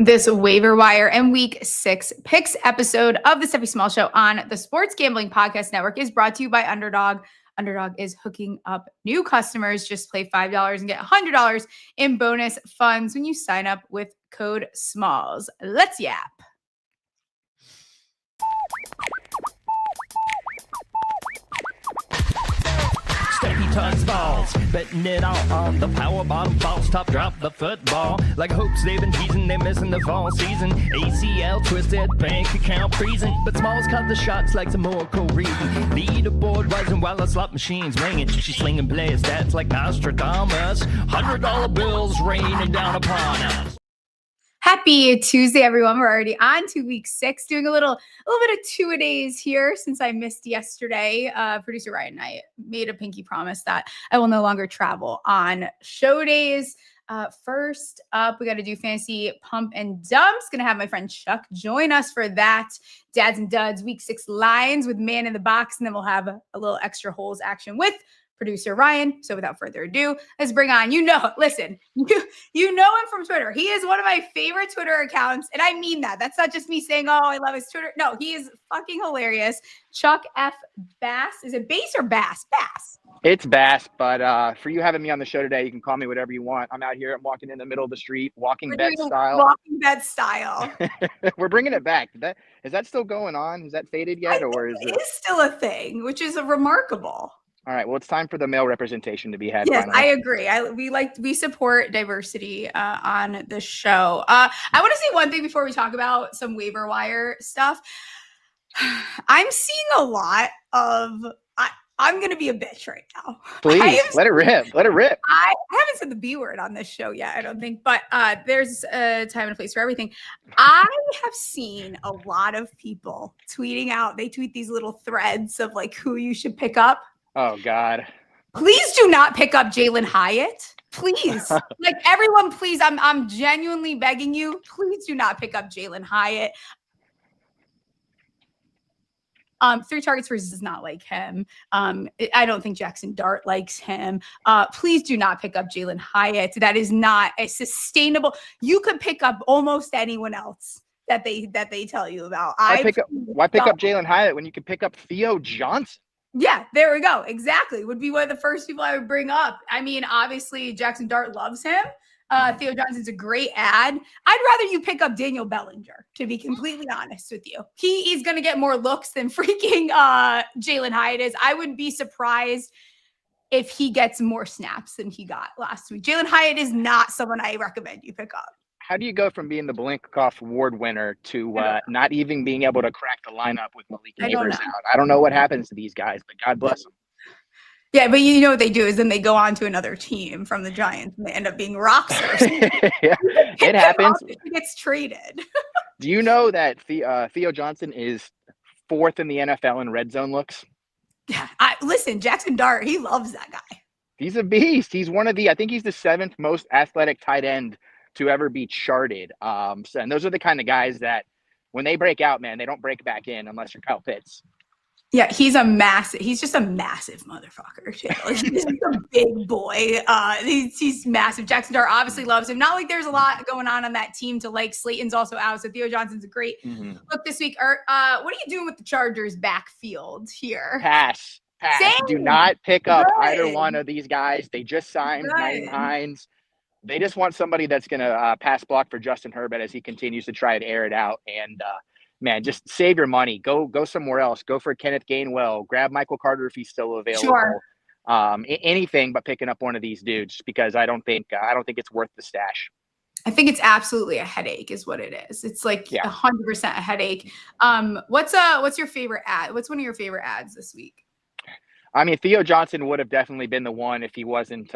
This waiver wire and week 6 picks episode of the Stephie Smalls Show on the Sports Gambling Podcast Network is brought to you by Underdog. Underdog is hooking up new customers. Just play $5 and get $100 in bonus funds when you sign up with code SMALLS. Let's yap. Stephie touch balls, betting it all on the power bottom false top drop the football. Like hopes they've been teasing, they're missing the fall season. ACL twisted, bank account freezing, but Smalls caught the shots like some Oracle reading. Leaderboard rising while the slot machine's ringing. She's slinging play stats like Nostradamus. $100 bills raining down upon us. Happy Tuesday, everyone. We're already on to week 6, doing a little bit of two-a-days here since I missed yesterday. Producer Ryan and I made a pinky promise that I will no longer travel on show days. First up, we got to do fantasy pump and dumps. Going to have my friend Chuck join us for that. Dads and Duds, week 6 lines with man in the box, and then we'll have a little extra holes action with producer Ryan. So without further ado, let's bring on, listen, you know him from Twitter. He is one of my favorite Twitter accounts. And I mean that. That's not just me saying, oh, I love his Twitter. No, he is fucking hilarious. Chuck F. Bass. Is it Bass or Bass? Bass. It's Bass, but for you having me on the show today, you can call me whatever you want. I'm out here. I'm walking in the middle of the street, walking bed style. Walking bed style. We're bringing it back. Is that still going on? Is that faded yet? Or is it still a thing, which is remarkable. All right. Well, it's time for the male representation to be had. Yes, finally. I agree. We support diversity on the show. I want to say one thing before we talk about some waiver wire stuff. I'm seeing a lot of. I'm going to be a bitch right now. Please let it rip. Let it rip. I haven't said the B word on this show yet, I don't think, but there's a time and a place for everything. I have seen a lot of people tweeting out. They tweet these little threads of like who you should pick up. Oh, God. Please do not pick up Jalen Hyatt. Please. Like everyone, please. I'm genuinely begging you. Please do not pick up Jalen Hyatt. 3 targets versus does not like him. I don't think Jackson Dart likes him. Please do not pick up Jalen Hyatt. That is not a sustainable. You could pick up almost anyone else that they tell you about. Why pick up Jalen Hyatt when you could pick up Theo Johnson? Yeah, there we go. Exactly. Would be one of the first people I would bring up. I mean, obviously, Jackson Dart loves him. Theo Johnson's a great ad. I'd rather you pick up Daniel Bellinger, to be completely honest with you. He's going to get more looks than freaking Jalen Hyatt is. I would be surprised if he gets more snaps than he got last week. Jalen Hyatt is not someone I recommend you pick up. How do you go from being the Blinkoff Award winner to not even being able to crack the lineup with Malik Neighbors out? I don't know what happens to these guys, but God bless them. Yeah, but you know what they do is then they go on to another team from the Giants and they end up being rock stars. Yeah, it happens. He gets traded. Do you know that Theo Johnson is 4th in the NFL in red zone looks? Yeah, listen, Jackson Dart, he loves that guy. He's a beast. He's I think he's the 7th most athletic tight end to ever be charted. And those are the kind of guys that when they break out, man, they don't break back in unless you're Kyle Pitts. Yeah, he's just a massive motherfucker too. He's a big boy. He's massive. Jackson Dart obviously loves him. Not like there's a lot going on that team to like. Slayton's also out, so Theo Johnson's a great look this week. What are you doing with the Chargers backfield here? Pass. Same. Do not pick up either one of these guys. They just signed Naeem Hines. They just want somebody that's going to pass block for Justin Herbert as he continues to try and air it out. And, man, just save your money. Go somewhere else. Go for Kenneth Gainwell. Grab Michael Carter if he's still available. Sure. Anything but picking up one of these dudes because I don't think it's worth the stash. I think it's absolutely a headache is what it is. It's like 100% a headache. What's your favorite ad? What's one of your favorite ads this week? I mean, Theo Johnson would have definitely been the one if he wasn't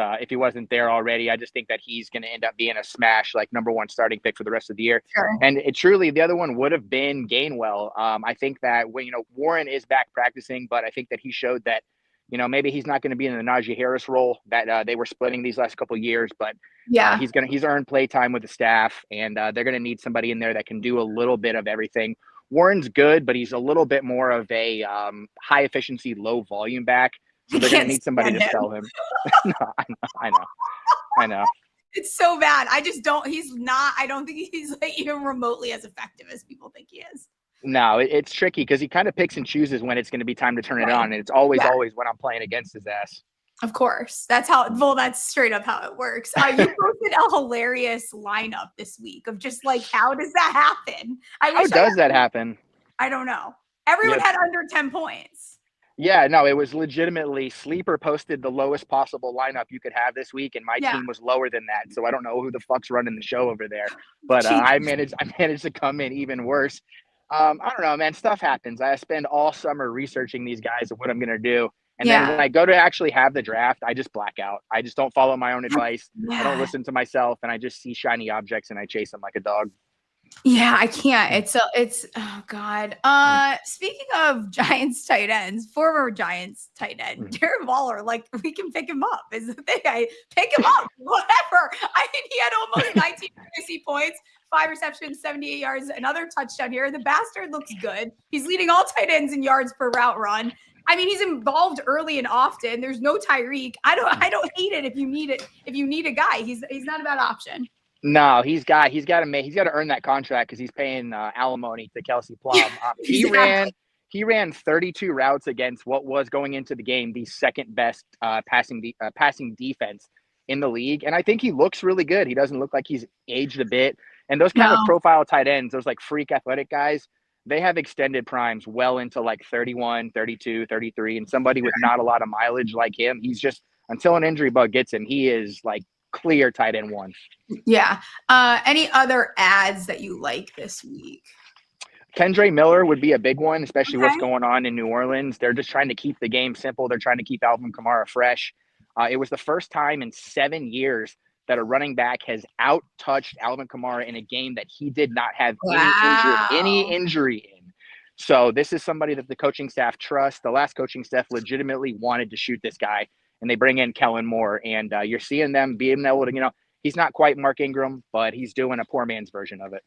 there already. I just think that he's going to end up being a smash, like number 1 starting pick for the rest of the year. Sure. And the other one would have been Gainwell. I think that when Warren is back practicing, but I think that he showed that maybe he's not going to be in the Najee Harris role that they were splitting these last couple of years, but he's earned play time with the staff, and they're going to need somebody in there that can do a little bit of everything. Warren's good, but he's a little bit more of a high efficiency, low volume back. So they're going to need somebody to sell him. No, I know. It's so bad. I don't think he's like even remotely as effective as people think he is. No, it's tricky because he kind of picks and chooses when it's going to be time to turn it on. And it's always when I'm playing against his ass. Of course. That's straight up how it works. You posted a hilarious lineup this week of just like, how does that happen? How does that happen? I don't know. Everyone had under 10 points. Yeah, no, it was legitimately Sleeper posted the lowest possible lineup you could have this week, and my team was lower than that. So I don't know who the fuck's running the show over there. But I managed to come in even worse. I don't know, man. Stuff happens. I spend all summer researching these guys and what I'm going to do. And then when I go to actually have the draft, I just black out. I just don't follow my own advice. I don't listen to myself, and I just see shiny objects and I chase them like a dog. Yeah, I can't. It's oh God. Speaking of Giants tight ends, former Giants tight end, Darren Waller, like we can pick him up is the thing. I pick him up, whatever. I mean, he had almost 19 fantasy points, 5 receptions, 78 yards, another touchdown here. The bastard looks good. He's leading all tight ends in yards per route run. I mean, he's involved early and often. There's no Tyreek. I don't hate it if you need it. If you need a guy, he's not a bad option. No, he's got to earn that contract because he's paying alimony to Kelsey Plum. He ran 32 routes against what was going into the game the second best passing defense in the league, and I think he looks really good. He doesn't look like he's aged a bit. And those kind of profile tight ends, those like freak athletic guys, they have extended primes well into like 31, 32, 33, and somebody with not a lot of mileage like him, he's just, until an injury bug gets him, he is like clear tight end 1. Yeah. Any other ads that you like this week? Kendre Miller would be a big one, especially what's going on in New Orleans. They're just trying to keep the game simple. They're trying to keep Alvin Kamara fresh. It was the first time in 7 years that a running back has out-touched Alvin Kamara in a game that he did not have any injury in. So this is somebody that the coaching staff trusts. The last coaching staff legitimately wanted to shoot this guy, and they bring in Kellen Moore. And you're seeing them being able to, he's not quite Mark Ingram, but he's doing a poor man's version of it.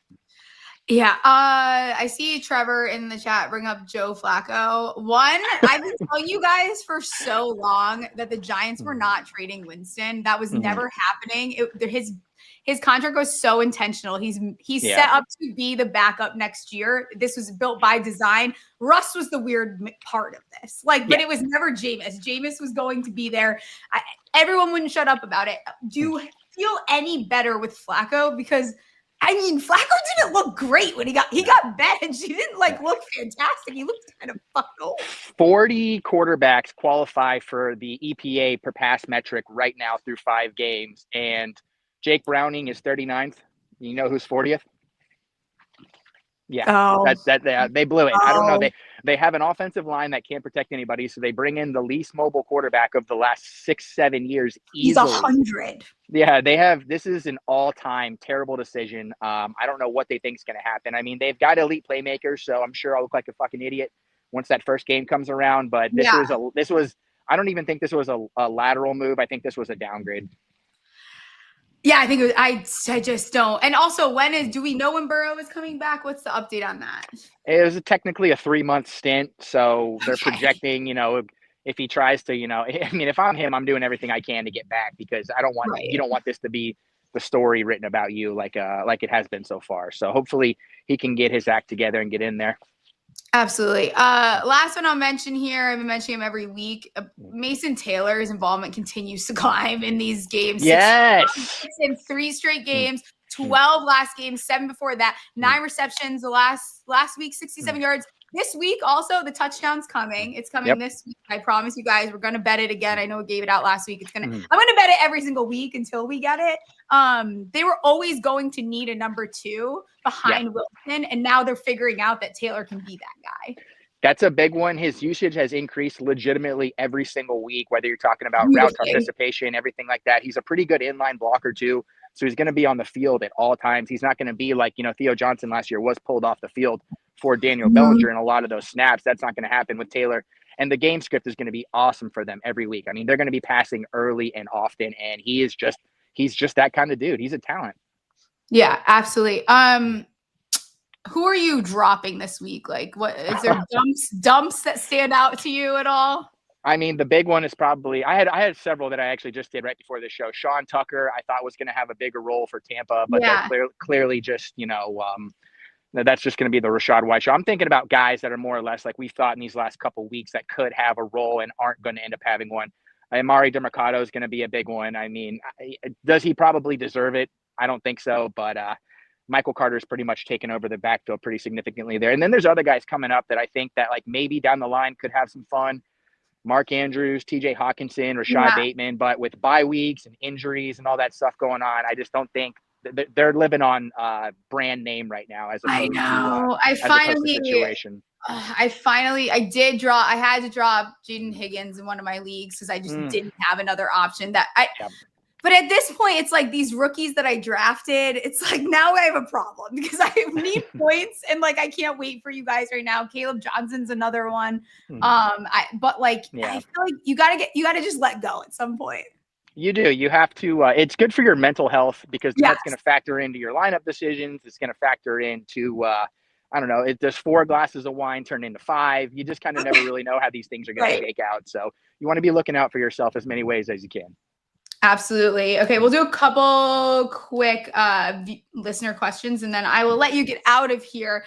Yeah, I see Trevor in the chat bring up Joe Flacco. I've been telling you guys for so long that the Giants were not trading Winston. That was never happening. His contract was so intentional. He's set up to be the backup next year. This was built by design. Russ was the weird part of this. But it was never Jameis. Jameis was going to be there. Everyone wouldn't shut up about it. Do you feel any better with Flacco? Because I mean, Flacco didn't look great when he got benched. He didn't look fantastic. He looked kind of fucked old. 40 quarterbacks qualify for the EPA per pass metric right now through 5 games, and Jake Browning is 39th. You know who's 40th? Yeah, they blew it. I don't know. They have an offensive line that can't protect anybody, so they bring in the least mobile quarterback of the last 6-7 years easily. He's 100. Yeah, they have. This is an all-time terrible decision. I don't know what they think is going to happen. I mean, they've got elite playmakers, so I'm sure I'll look like a fucking idiot once that first game comes around. But this was. I don't even think this was a lateral move. I think this was a downgrade. Yeah, I think I just don't. And also, do we know when Burrow is coming back? What's the update on that? It was technically a 3-month stint. So they're projecting, if he tries to, I mean, if I'm him, I'm doing everything I can to get back because you don't want this to be the story written about you like it has been so far. So hopefully he can get his act together and get in there. Absolutely. Last one I'll mention here, I've been mentioning him every week. Mason Taylor's involvement continues to climb in these games. Yes. In 3 straight games, 12 last game, 7 before that, 9 receptions the last week, 67 yards. This week, also, the touchdown's coming. It's coming this week. I promise you guys, we're going to bet it again. I know we gave it out last week. I'm going to bet it every single week until we get it. They were always going to need a number 2 behind Wilson, and now they're figuring out that Taylor can be that guy. That's a big one. His usage has increased legitimately every single week, whether you're talking about route participation, everything like that. He's a pretty good inline blocker, too. So he's going to be on the field at all times. He's not going to be like, Theo Johnson last year was pulled off the field for Daniel Bellinger in a lot of those snaps. That's not going to happen with Taylor. And the game script is going to be awesome for them every week. I mean, they're going to be passing early and often, and he's just that kind of dude. He's a talent. Yeah, absolutely. Who are you dropping this week? What is there dumps that stand out to you at all? I mean, the big one is probably I had several that I actually just did right before this show. Sean Tucker, I thought was going to have a bigger role for Tampa, but they're clearly just that's just going to be the Rachaad White show. I'm thinking about guys that are more or less like we thought in these last couple of weeks that could have a role and aren't going to end up having one. Amari DeMercado is going to be a big one. I mean, does he probably deserve it? I don't think so, but Michael Carter's pretty much taken over the backfield pretty significantly there. And then there's other guys coming up that I think that like maybe down the line could have some fun. Mark Andrews, TJ Hawkinson, Rashad Bateman, but with bye weeks and injuries and all that stuff going on, I just don't think they're living on brand name right now. As opposed I did draw. I had to draw Jaden Higgins in one of my leagues because I just didn't have another option But at this point, it's like these rookies that I drafted. It's like now I have a problem because I need points and like I can't wait for you guys right now. Caleb Johnson's another one. I feel like you gotta just let go at some point. You do. You have to. It's good for your mental health because that's going to factor into your lineup decisions. It's going to factor into. I don't know. Does 4 glasses of wine turn into 5? You just kind of never really know how these things are going to shake out. So you want to be looking out for yourself as many ways as you can. Absolutely. Okay, we'll do a couple quick listener questions, and then I will let you get out of here.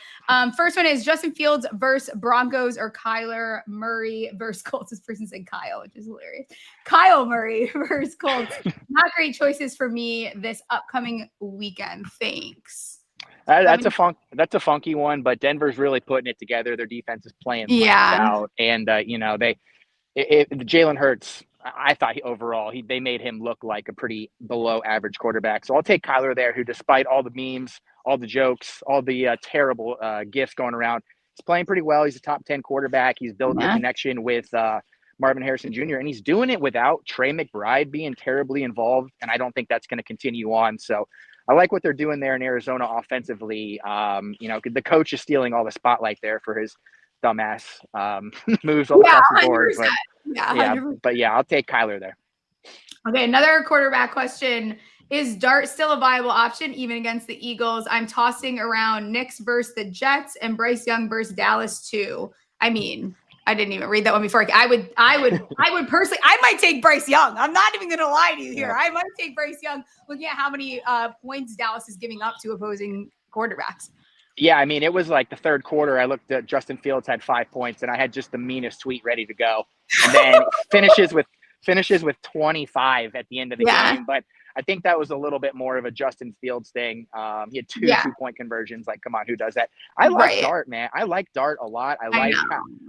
First one is Justin Fields versus Broncos or Kyler Murray versus Colts. This person said Kyle, which is hilarious. Kyle Murray versus Colts. Not great choices for me this upcoming weekend. Thanks. That's a funky one, but Denver's really putting it together. Their defense is playing out, and Jalen Hurts. I thought overall they made him look like a pretty below average quarterback. So I'll take Kyler there, who despite all the memes, all the jokes, all the terrible gifts going around, he's playing pretty well. He's a top 10 quarterback. He's built a connection with Marvin Harrison Jr., and he's doing it without Trey McBride being terribly involved. And I don't think that's going to continue on. So I like what they're doing there in Arizona offensively. The coach is stealing all the spotlight there for his dumbass moves all across the board. But I'll take Kyler there. Okay, another quarterback question. Is Dart still a viable option even against the Eagles? I'm tossing around Knicks versus the Jets and Bryce Young versus Dallas too. I mean, I didn't even read that one before. I would personally, I might take Bryce Young. I'm not even going to lie to you here. I might take Bryce Young looking at how many points Dallas is giving up to opposing quarterbacks. Yeah, I mean, it was like the third quarter. I looked at Justin Fields had 5 points, and I had just the meanest tweet ready to go. And then finishes with 25 at the end of the game. But I think that was a little bit more of a Justin Fields thing. He had 2 2-point conversions. Like, come on, who does that? I like Dart, man. I like Dart a lot. I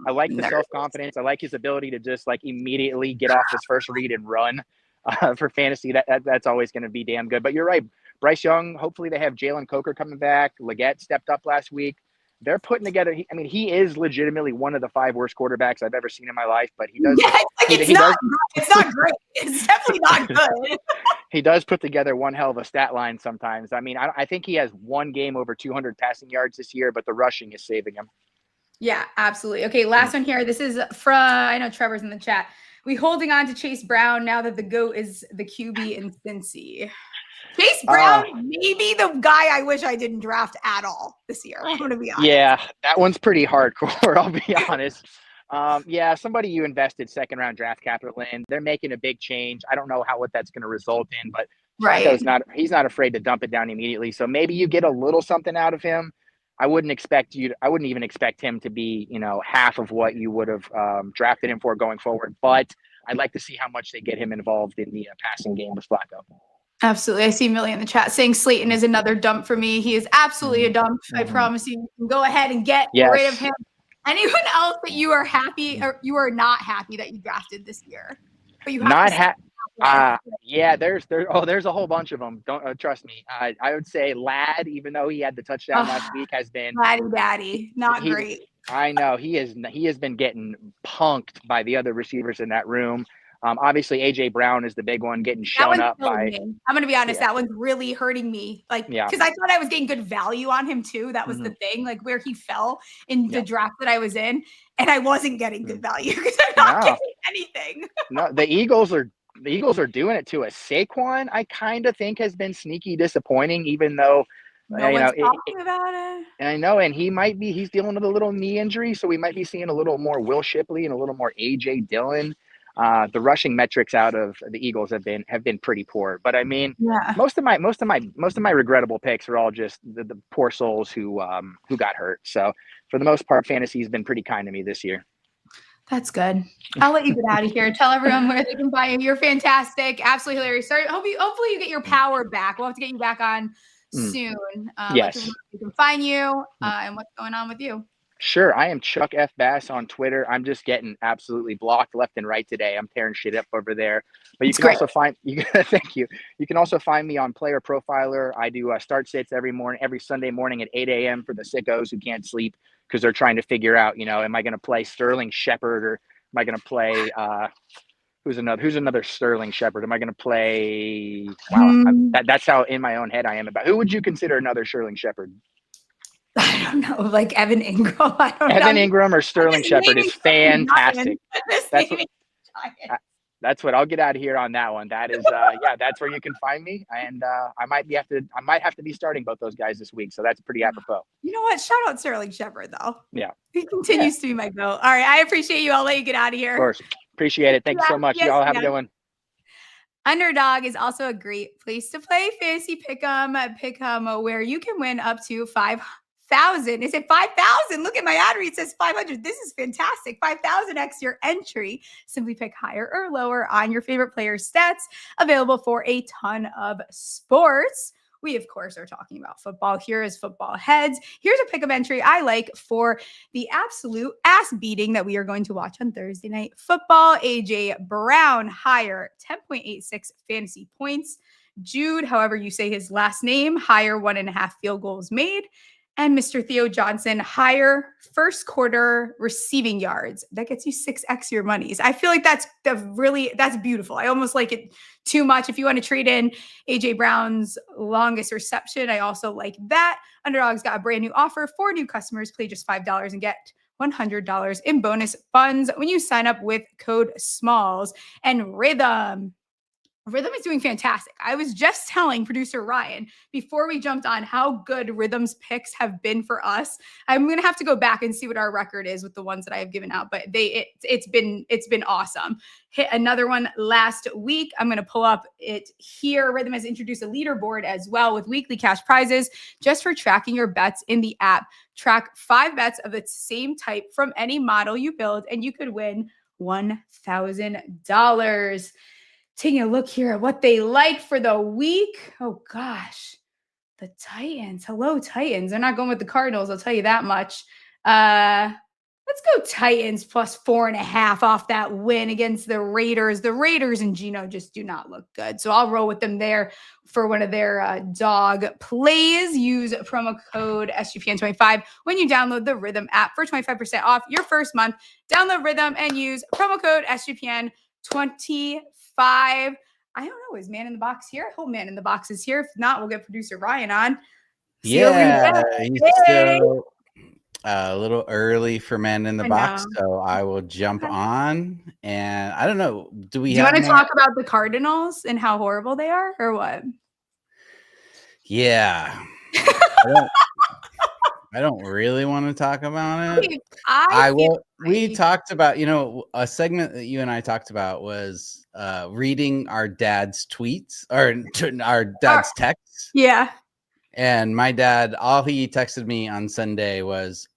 like the self-confidence. I like his ability to just like immediately get off his first read and run for fantasy. That's always going to be damn good. But you're right. Bryce Young, hopefully they have Jalen Coker coming back. Leggett stepped up last week. They're putting together. He is legitimately one of the 5 worst quarterbacks I've ever seen in my life, but he does. It's not great. It's definitely not good. He does put together one hell of a stat line sometimes. I mean, I think he has 1 game over 200 passing yards this year, but the rushing is saving him. Yeah, absolutely. Okay, last one here. This is from, I know Trevor's in the chat. We holding on to Chase Brown now that the GOAT is the QB in Cincy. Chase Brown, maybe the guy I wish I didn't draft at all this year. I'm going to be honest. Yeah, that one's pretty hardcore, I'll be honest. Somebody you invested second-round draft capital in, they're making a big change. I don't know what that's going to result in, but he's not afraid to dump it down immediately. So maybe you get a little something out of him. I wouldn't even expect him to be, half of what you would have drafted him for going forward. But I'd like to see how much they get him involved in the passing game with Flacco. Absolutely. I see Millie in the chat saying Slayton is another dump for me. He is absolutely a dump. I promise you. You can go ahead and get rid of him. Anyone else that you are happy or you are not happy that you drafted this year? But you have not happy. There's a whole bunch of them. Don't trust me. I would say Ladd, even though he had the touchdown last week, has been Laddie Daddy. Not great. I know he has been getting punked by the other receivers in that room. Obviously, AJ Brown is the big one getting shown up by. I'm going to be honest. That one's really hurting me. Because I thought I was getting good value on him too. That was the thing, like where he fell in the draft that I was in, and I wasn't getting good value because I'm not getting anything. No, the Eagles are doing it to us. Saquon, I kind of think has been sneaky disappointing, even though No You one's know, talking about it. and I know, and he's dealing with a little knee injury, so we might be seeing a little more Will Shipley and a little more AJ Dillon. The rushing metrics out of the Eagles have been pretty poor. But I mean, Yeah, most of my regrettable picks are all just the poor souls who got hurt. So for the most part, fantasy has been pretty kind to me this year. that's good. I'll let you get out of here. Tell everyone where they can find you. You're fantastic. Absolutely hilarious. Sorry, hopefully you get your power back. We'll have to get you back on soon. Let people know where you can find you and what's going on with you. Sure. I am Chuck F. Bass on Twitter. I'm just getting absolutely blocked left and right today. I'm tearing shit up over there. But you can also find thank you. You can also find me on Player Profiler. I do start sits every Sunday morning at 8 a.m. for the sickos who can't sleep because they're trying to figure out, am I going to play Sterling Shepard or am I going to play who's another Sterling Shepard? Am I going to play? Wow, that's how in my own head I am about. Who would you consider another Sterling Shepard? I don't know, like Evan Ingram. I don't know. Evan Ingram or Sterling Shepard is fantastic. That's what I'll get out of here on that one. That is, that's where you can find me, and I might have to be starting both those guys this week. So that's pretty apropos. You know what? Shout out Sterling Shepard though. Yeah, he continues to be my goat. All right, I appreciate you. I'll let you get out of here. Of course, appreciate it. Thank you so much. Y'all have a good one. Underdog is also a great place to play fantasy pick'em, where you can win up to 5,000. Is it 5,000? Look at my ad read. It says 500. This is fantastic. 5,000x your entry. Simply pick higher or lower on your favorite player's stats. Available for a ton of sports. We, of course, are talking about football here as football heads. Here's a pick-up entry I like for the absolute ass beating that we are going to watch on Thursday Night Football. AJ Brown, higher 10.86 fantasy points. Jude, however you say his last name, higher 1.5 field goals made. And Mr. Theo Johnson, higher first quarter receiving yards. That gets you 6x your monies. I feel like that's beautiful. I almost like it too much. If you want to trade in AJ Brown's longest reception, I also like that. Underdog's got a brand new offer for new customers. Play just $5 and get $100 in bonus funds when you sign up with code SMALLS. And Rhythm is doing fantastic. I was just telling producer Ryan before we jumped on how good Rhythm's picks have been for us. I'm going to have to go back and see what our record is with the ones that I have given out, but it's been awesome. Hit another one last week. I'm going to pull up it here. Rhythm has introduced a leaderboard as well with weekly cash prizes just for tracking your bets in the app. Track 5 bets of the same type from any model you build, and you could win $1,000. Taking a look here at what they like for the week. Oh, gosh. The Titans. Hello, Titans. They're not going with the Cardinals. I'll tell you that much. Let's go Titans plus 4.5 off that win against the Raiders. The Raiders and Geno just do not look good. So I'll roll with them there for one of their dog plays. Use promo code SGPN25 when you download the Rhythm app for 25% off your first month. Download Rhythm and use promo code SGPN25. I don't know. Is Man in the Box here? I hope Man in the Box is here. If not, we'll get producer Ryan on. He's still a little early for Man in the Box, so I will jump on. And I don't know. Do you want to talk about the Cardinals and how horrible they are, or what? Yeah. I don't really want to talk about it. We talked about, a segment that you and I talked about was reading our dad's tweets or our dad's texts. Yeah. And my dad, all he texted me on Sunday was,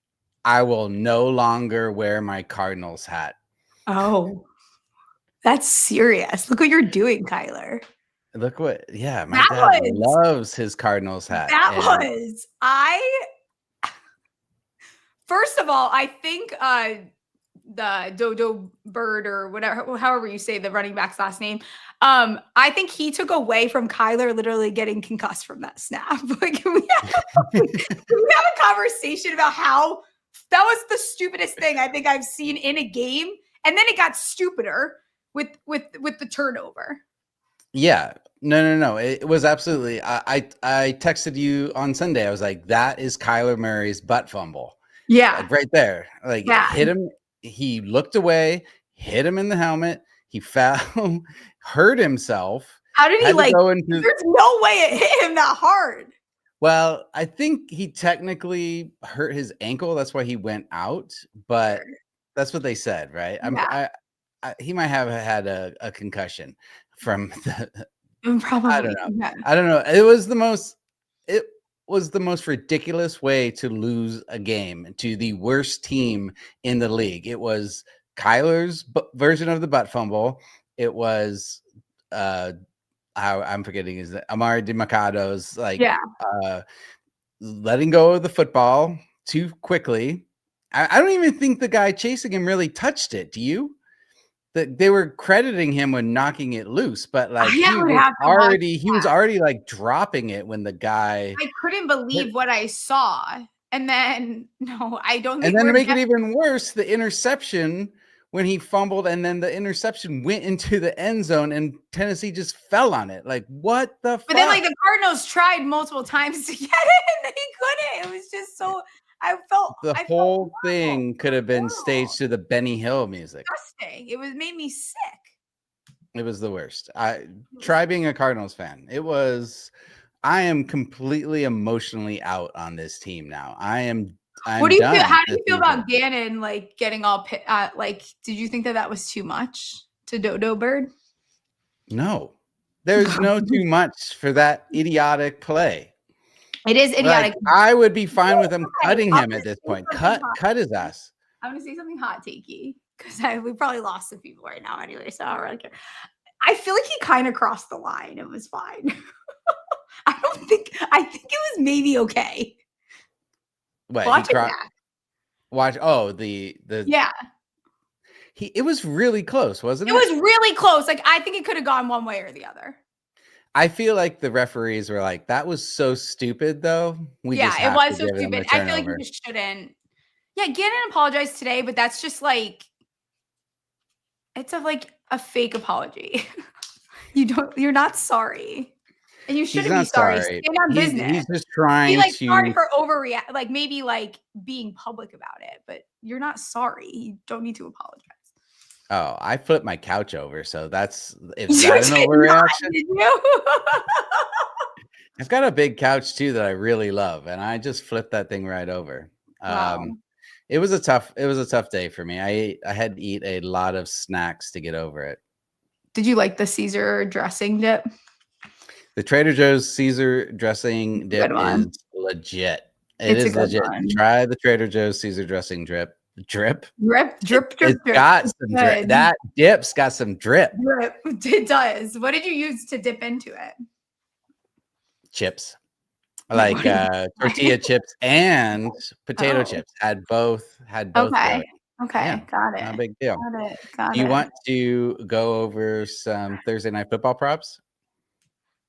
I will no longer wear my Cardinals hat. Oh, that's serious. Look what you're doing, Kyler. Look my dad loves his Cardinals hat. First of all, I think the Dodo Bird or whatever, however you say the running back's last name, I think he took away from Kyler literally getting concussed from that snap. Like, can we have a conversation about how that was the stupidest thing I think I've seen in a game, and then it got stupider with the turnover. Yeah. No. It was absolutely. I texted you on Sunday. I was like, that is Kyler Murray's butt fumble. Yeah. Like right there. Like hit him. He looked away, hit him in the helmet. He fell, hurt himself. How did he there's no way it hit him that hard. Well, I think he technically hurt his ankle. That's why he went out. But that's what they said, right? He might have had a concussion from the. Probably. I don't know. Yeah. I don't know. It was the most ridiculous way to lose a game to the worst team in the league. It was Kyler's version of the butt fumble. It was I'm forgetting his Amari DiMercado's letting go of the football too quickly. I don't even think the guy chasing him really touched it. Do you? They were crediting him when knocking it loose, but like he was already like dropping it when the guy. I couldn't believe what I saw, and then I don't. And then to make it even worse, the interception when he fumbled, and then the interception went into the end zone, and Tennessee just fell on it. Like what the? But then the Cardinals tried multiple times to get it, and they couldn't. It was just so. I felt whole thing could have been staged to the Benny Hill music. Disgusting. It made me sick. It was the worst. Try being a Cardinals fan. I am completely emotionally out on this team now. I'm what do you feel? How do you feel about Gannon getting all did you think that was too much to Dodo Bird? No. There's no too much for that idiotic play. It is idiotic. I would be fine with them cutting him at this point. Cut his ass. I'm going to say something hot takey because we probably lost some people right now anyway, so I don't really care. I feel like he kind of crossed the line. It was fine. I think it was maybe okay. What? Watch it back. Watch. Oh, the yeah. It was really close, wasn't it? It was really close. I think it could have gone one way or the other. I feel like the referees were like, that was so stupid, though. It was so stupid. I feel like you just shouldn't. Yeah, Gannon apologized today, but that's just it's a fake apology. You're not sorry. And you shouldn't be sorry. Stand on business. He's just trying to. Sorry for overreact, maybe being public about it, but you're not sorry. You don't need to apologize. Oh, I flipped my couch over, so is that an overreaction? Did you? I've got a big couch too that I really love, and I just flipped that thing right over. Wow. It was a tough day for me. I had to eat a lot of snacks to get over it. Did you like the Caesar dressing dip? The Trader Joe's Caesar dressing dip is legit. It is legit. Try the Trader Joe's Caesar dressing drip. It's got some drip. That dip's got some drip. It does. What did you use to dip into it? Chips. Tortilla chips and potato chips. Had both. Okay. Yeah. Got it. Not a big deal. Got it. Do you want to go over some Thursday night football props?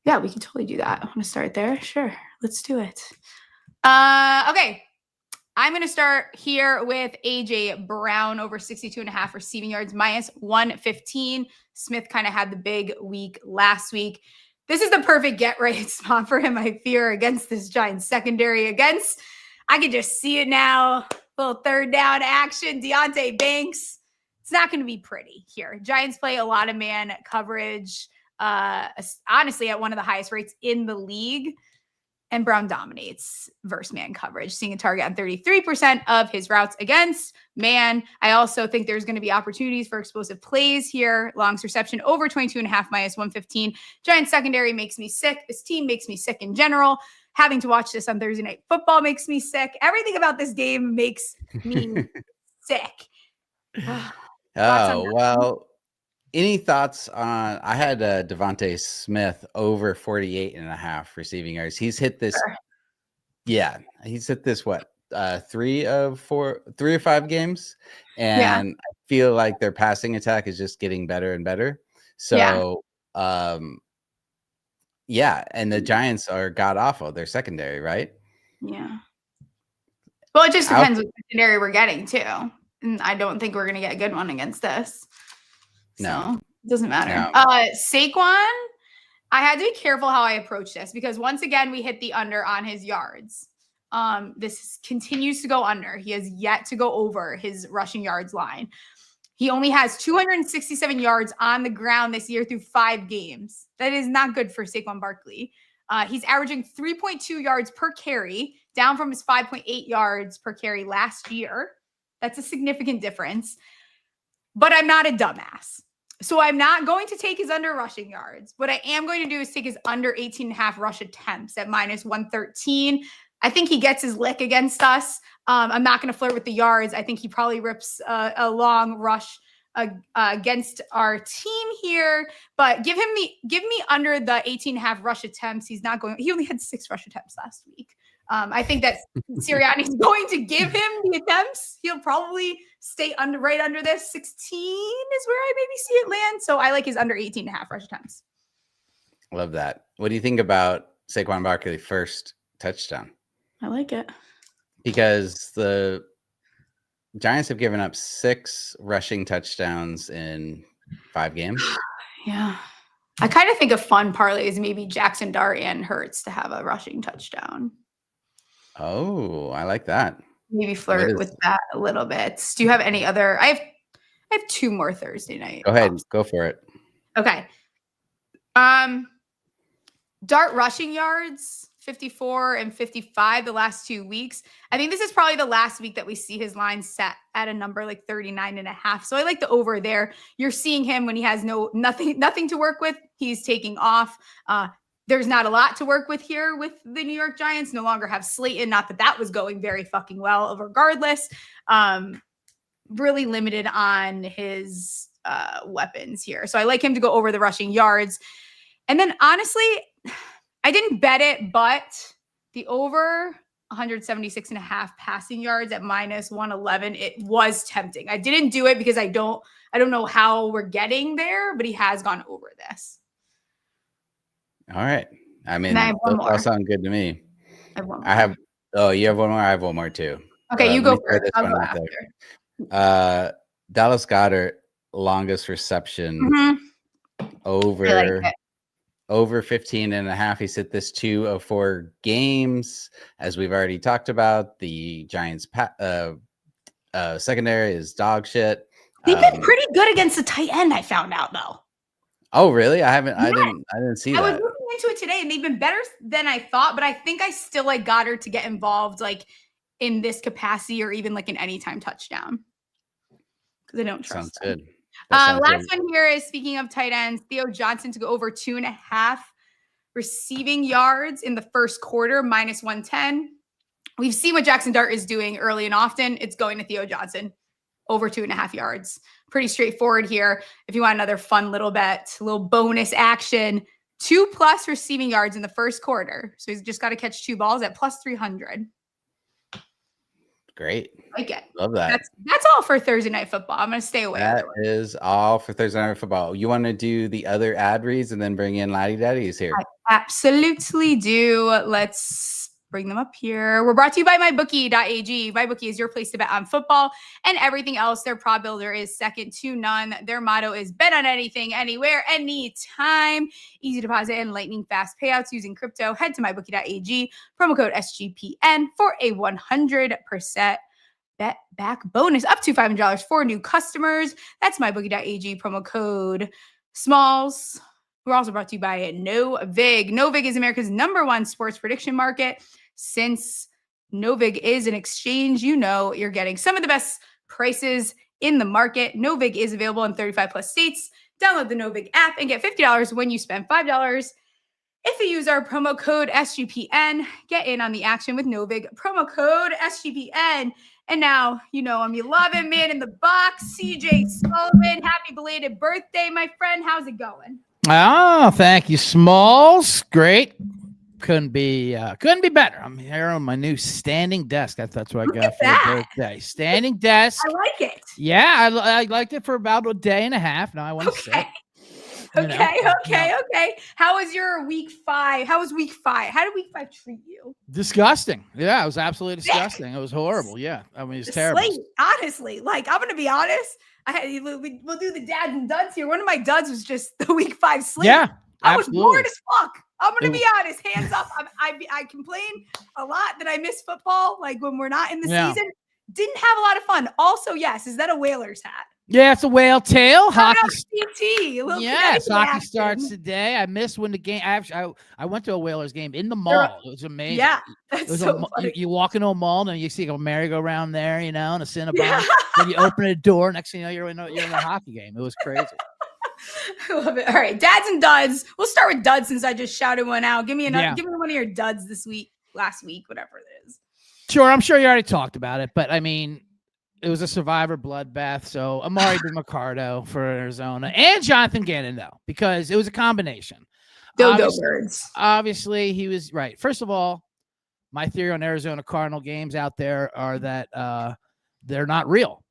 Yeah, we can totally do that. I want to start there. Sure. Let's do it. Okay. I'm going to start here with AJ Brown over 62.5 receiving yards, -115. Smith kind of had the big week last week. This is the perfect get right spot for him, I fear, against this Giants secondary. I can just see it now. Little third down action. Deontay Banks. It's not going to be pretty here. Giants play a lot of man coverage, honestly, at one of the highest rates in the league. And Brown dominates versus man coverage, seeing a target on 33% of his routes against man. I also think there's going to be opportunities for explosive plays here. Long's reception over 22.5 -115. Giants secondary makes me sick. This team makes me sick in general. Having to watch this on Thursday Night Football makes me sick. Everything about this game makes me sick. Well. Any thoughts on? I had Devontae Smith over 48.5 receiving yards. He's hit this. Sure. Yeah, he's hit this. What? 3 of 5 games, and I feel like their passing attack is just getting better and better. So, and the Giants are god awful. They're secondary, right? Yeah. Well, it just depends what secondary we're getting too, and I don't think we're going to get a good one against this. So it doesn't matter. No. Saquon, I had to be careful how I approach this because once again, we hit the under on his yards. This continues to go under. He has yet to go over his rushing yards line. He only has 267 yards on the ground this year through 5 games. That is not good for Saquon Barkley. He's averaging 3.2 yards per carry, down from his 5.8 yards per carry last year. That's a significant difference. But I'm not a dumbass. So I'm not going to take his under rushing yards. What I am going to do is take his under 18.5 rush attempts at -113. I think he gets his lick against us. I'm not going to flirt with the yards. I think he probably rips a long rush against our team here, but give me under the 18.5 rush attempts. He only had 6 rush attempts last week. I think that Sirianni's going to give him the attempts. He'll probably stay right under this. 16 is where I maybe see it land. So I like his under 18.5 rush attempts. Love that. What do you think about Saquon Barkley first touchdown? I like it. Because the Giants have given up 6 rushing touchdowns in 5 games. Yeah. I kind of think a fun parlay is maybe Jackson Dart and Hurts to have a rushing touchdown. Oh, I like that. Maybe flirt with that a little bit. Do you have any other? I have 2 more Thursday night. Go ahead. Go for it. Okay. Dart rushing yards, 54 and 55 the last 2 weeks. I think this is probably the last week that we see his line set at a number like 39.5. So I like the over there. You're seeing him when he has nothing to work with. He's taking off. There's not a lot to work with here with the New York Giants. No longer have Slayton. Not that was going very fucking well regardless. Really limited on his weapons here. So I like him to go over the rushing yards. And then honestly, I didn't bet it, but the over 176.5 passing yards at -111, it was tempting. I didn't do it because I don't know how we're getting there, but he has gone over this. All right. I mean, those all sound good to me. You have one more? I have one more too. Okay, you go first. I'll go after. Dallas Goedert, longest reception over 15.5. He's hit this 2 of 4 games. As we've already talked about, the Giants secondary is dog shit. They've been pretty good against the tight end, I found out though. Oh, really? I didn't see that. I was looking into it today and they've been better than I thought, but I think I still like Goedert to get involved like in this capacity or even like an anytime touchdown. Because I don't trust Sounds good. Last one here is, speaking of tight ends, Theo Johnson to go over 2.5 receiving yards in the first quarter, -110. We've seen what Jackson Dart is doing early and often. It's going to Theo Johnson over 2.5 yards. Pretty straightforward here. If you want another fun little bet, a little bonus action, 2+ receiving yards in the first quarter. So he's just got to catch 2 balls at +300. Great. Like it. Love that. That's all for Thursday Night Football. I'm going to stay away. That is all for Thursday Night Football. You want to do the other ad reads and then bring in Laddie Daddies here? I absolutely do. Let's bring them up here. We're brought to you by mybookie.ag. MyBookie is your place to bet on football and everything else. Their prop builder is second to none. Their motto is bet on anything, anywhere, anytime. Easy deposit and lightning fast payouts using crypto. Head to mybookie.ag. Promo code SGPN for a 100% bet back bonus up to $500 for new customers. That's mybookie.ag. Promo code Smalls. We're also brought to you by Novig. Novig is America's #1 sports prediction market. Since Novig is an exchange, you're getting some of the best prices in the market. Novig is available in 35+ states. Download the Novig app and get $50 when you spend $5. If you use our promo code SGPN, get in on the action with Novig. Promo code SGPN. And now, you love him, man in the box, CJ Sullivan. Happy belated birthday, my friend. How's it going? Oh, thank you, Smalls. Great. Couldn't be better. I'm here on my new standing desk. That's what I got for the birthday. Standing desk. I like it. Yeah, I liked it for about a day and a half. Now I want to sit. Okay. How was your week 5? How was week 5? How did week 5 treat you? Disgusting. Yeah, it was absolutely disgusting. It was horrible. Yeah, I mean, it's terrible. Slate, honestly, I'm going to be honest. We'll do the dads and duds here. One of my duds was just the week 5 slate. Yeah, I was bored as fuck. I'm going to be honest. Hands up. I complain a lot that I miss football. Like when we're not in the season. Didn't have a lot of fun. Also, yes. Is that a Whalers hat? Yeah, it's a whale tail. Hockey. Yes, hockey starts today. I missed when the game. I went to a Whalers game in the mall. It was amazing. Yeah, it was you walk into a mall and you see a merry-go-round there, and a Cinnabon. Then you open a door. Next thing you know, you're in a hockey game. It was crazy. I love it. All right, dads and duds. We'll start with duds since I just shouted one out. Give me one of your duds this week, last week, whatever it is. Sure, I'm sure you already talked about it, but I mean, it was a survivor bloodbath. So Amari DiMarcardo for Arizona and Jonathan Gannon, though, because it was a combination. Dodo birds. Obviously, he was right. First of all, my theory on Arizona Cardinal games out there are that they're not real.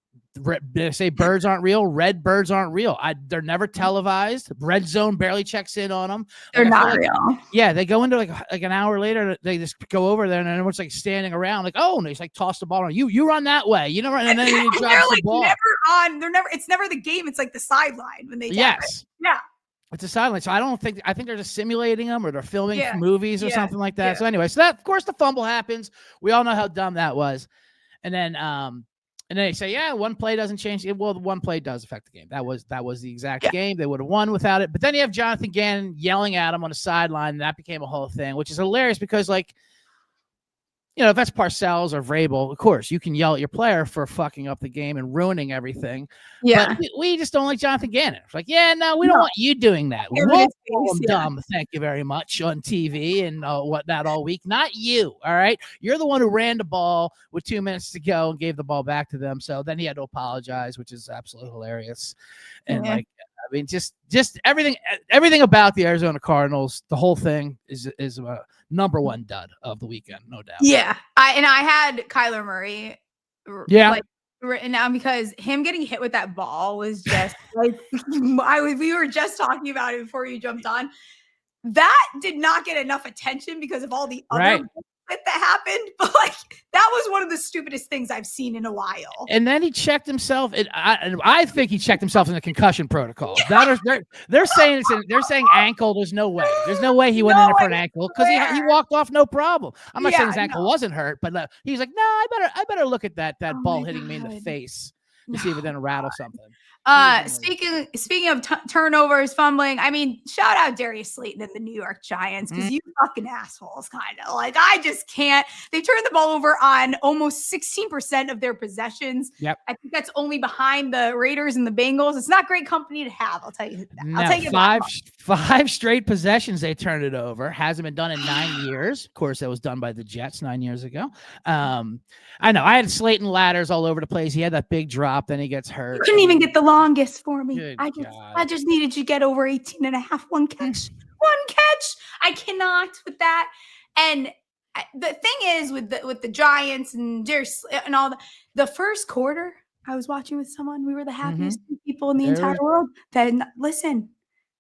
They say birds aren't real. Red birds aren't real. They're never televised. Red zone barely checks in on them. They're not real. Yeah, they go into like an hour later. They just go over there and everyone's like standing around, like, oh, and he's like toss the ball on you run that way, and then he drops the ball. It's never the game. It's like the sideline when they. Yes. Yeah. It's a sideline. So I think they're just simulating them or they're filming movies or something like that. Yeah. So anyway, so that of course the fumble happens. We all know how dumb that was, and then they say, one play doesn't change. Well, the one play does affect the game. That was the exact game. They would have won without it. But then you have Jonathan Gannon yelling at him on the sideline, and that became a whole thing, which is hilarious because, like, if that's Parcells or Vrabel, of course, you can yell at your player for fucking up the game and ruining everything. Yeah. But we just don't like Jonathan Gannon. It's like, we don't want you doing that. We're dumb. Thank you very much on TV and whatnot all week. Not you. All right. You're the one who ran the ball with 2 minutes to go and gave the ball back to them. So then he had to apologize, which is absolutely hilarious. And just everything about the Arizona Cardinals, the whole thing is a number one dud of the weekend, no doubt. Yeah, I had Kyler Murray. Yeah, written down because him getting hit with that ball was just like we were just talking about it before you jumped on. That did not get enough attention because of all the other that happened, but that was one of the stupidest things I've seen in a while. And then he checked himself. I think he checked himself in the concussion protocol. They're saying ankle. There's no way. There's no way he went in there for an ankle because he walked off no problem. I'm not saying his ankle wasn't hurt, but he's like, no, I better look at that ball hitting me in the face to see if it didn't rattle something. Speaking of turnovers, fumbling, I mean, shout out Darius Slayton and the New York Giants because you fucking assholes, kind of. I just can't. They turned the ball over on almost 16% of their possessions. Yep. I think that's only behind the Raiders and the Bengals. It's not great company to have. I'll tell you that. I'll tell you five straight possessions they turned it over. Hasn't been done in 9 years. Of course, that was done by the Jets 9 years ago. I know. I had Slayton ladders all over the place. He had that big drop. Then he gets hurt. You couldn't even get the longest for me. Good I just needed you to get over 18 and a half. One catch. I cannot with that. And the thing is with the Giants and all the first quarter, I was watching with someone. We were the happiest people in the entire world. Listen,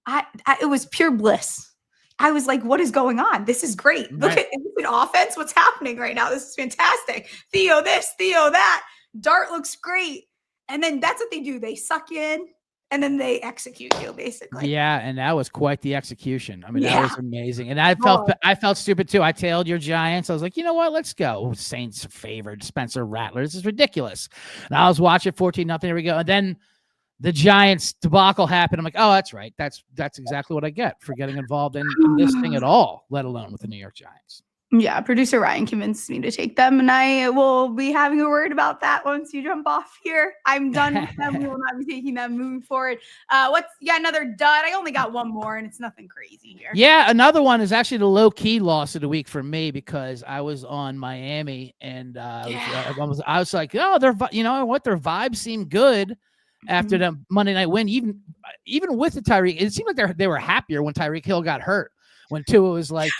it was pure bliss. I was like, what is going on? This is great. Look at offense. What's happening right now? This is fantastic. Theo this, Theo that. Dart looks great. And then that's what they do. They suck you in and then they execute you, basically. Yeah, and that was quite the execution. I mean, that was amazing. And I felt stupid too. I tailed your Giants. I was like, you know what? Let's go. Saints favored Spencer Rattler. This is ridiculous. And I was watching 14-0. Here we go. And then the Giants debacle happened. I'm like, oh, that's right. That's exactly what I get for getting involved in this thing at all, let alone with the New York Giants. Yeah, producer Ryan convinced me to take them, and I will be having a word about that once you jump off here. I'm done with them. We will not be taking them moving forward. Another dud. I only got one more, and it's nothing crazy here. Yeah, another one is actually the low-key loss of the week for me because I was on Miami, and I was like, oh, their vibes seem good after the Monday night win. Even with the Tyreek, it seemed like they were happier when Tyreek Hill got hurt. When Tua was like,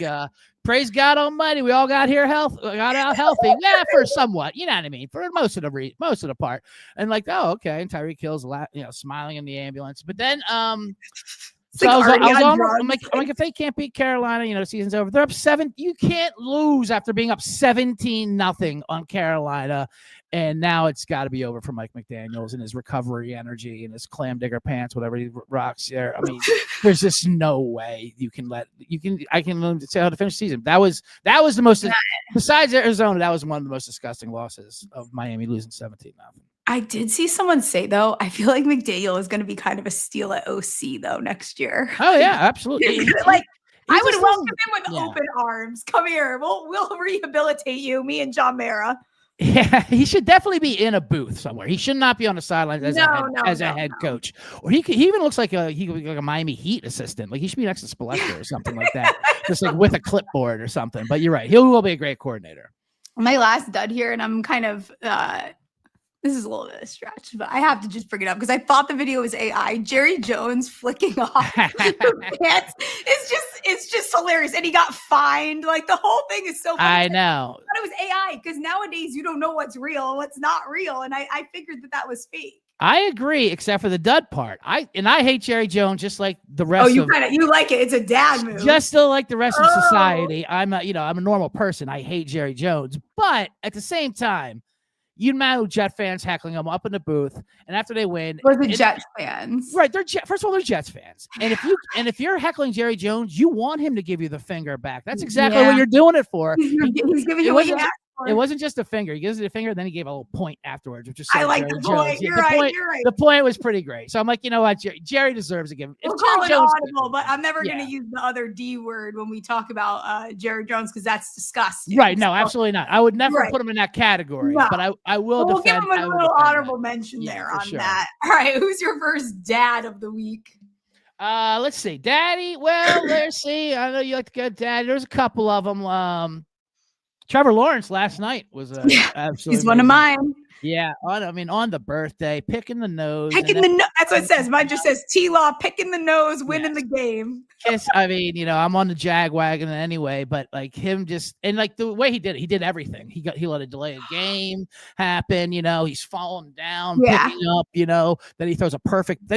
praise God Almighty, we all got out healthy. Yeah, for somewhat, you know what I mean, for most of the part. And like, oh, okay. And Tyreek Hill's smiling in the ambulance. But then so I was I'm like, if they can't beat Carolina, the season's over. They're up 7. You can't lose after being up 17-0 on Carolina. And now it's got to be over for Mike McDaniels and his recovery energy and his clam digger pants, whatever he rocks there. I mean, there's just no way I can say how to finish the season. That was the most, besides Arizona, that was one of the most disgusting losses of Miami losing 17-0. I did see someone say, though, I feel like McDaniel is going to be kind of a steal at OC, though, next year. Oh, yeah, absolutely. Like, I would welcome him with open arms. Come here. We'll rehabilitate you, me and John Mara. Yeah, he should definitely be in a booth somewhere. He should not be on the sidelines as a head coach. Or he even looks like he could be like a Miami Heat assistant. Like he should be next to Spalletti or something like that, just like with a clipboard or something. But you're right, he will be a great coordinator. My last dud here, and I'm kind of this is a little bit of a stretch, but I have to just bring it up because I thought the video was AI. Jerry Jones flicking off the pants. It's just hilarious. And he got fined. Like the whole thing is so funny. I know. I thought it was AI because nowadays you don't know what's real and what's not real. And I figured that was fake. I agree, except for the dud part. I hate Jerry Jones just like the rest. You like it. It's a dad move. Just like the rest of society. I'm a normal person. I hate Jerry Jones, but at the same time, you know, Jet fans heckling him up in the booth, and after they win, Jets fans, right? First of all, they're Jets fans, and if you're heckling Jerry Jones, you want him to give you the finger back. That's exactly what you're doing it for. He's giving you what you asked for. It wasn't just a finger. He gives it a finger, then he gave a little point afterwards, which is I like the point. You're right. The point was pretty great. So I'm like, you know what, Jerry deserves a give. We'll call it audible, but I'm never going to use the other D word when we talk about Jerry Jones because that's disgusting. Right? No, absolutely not. I would never put him in that category, but I will. We'll give him a little honorable mention there on that. All right, who's your first dad of the week? Let's see, Daddy. Well, let's see. I know you like to get Daddy. There's a couple of them. Trevor Lawrence last night was absolutely. He's one of mine. Yeah, on the birthday, picking the nose. That's what it says. Mine just says T-Law picking the nose, winning the game. Yes, I'm on the jag wagon anyway, but like him just and like the way he did everything. He let a delay a game happen. He's falling down, picking up. Then he throws a perfect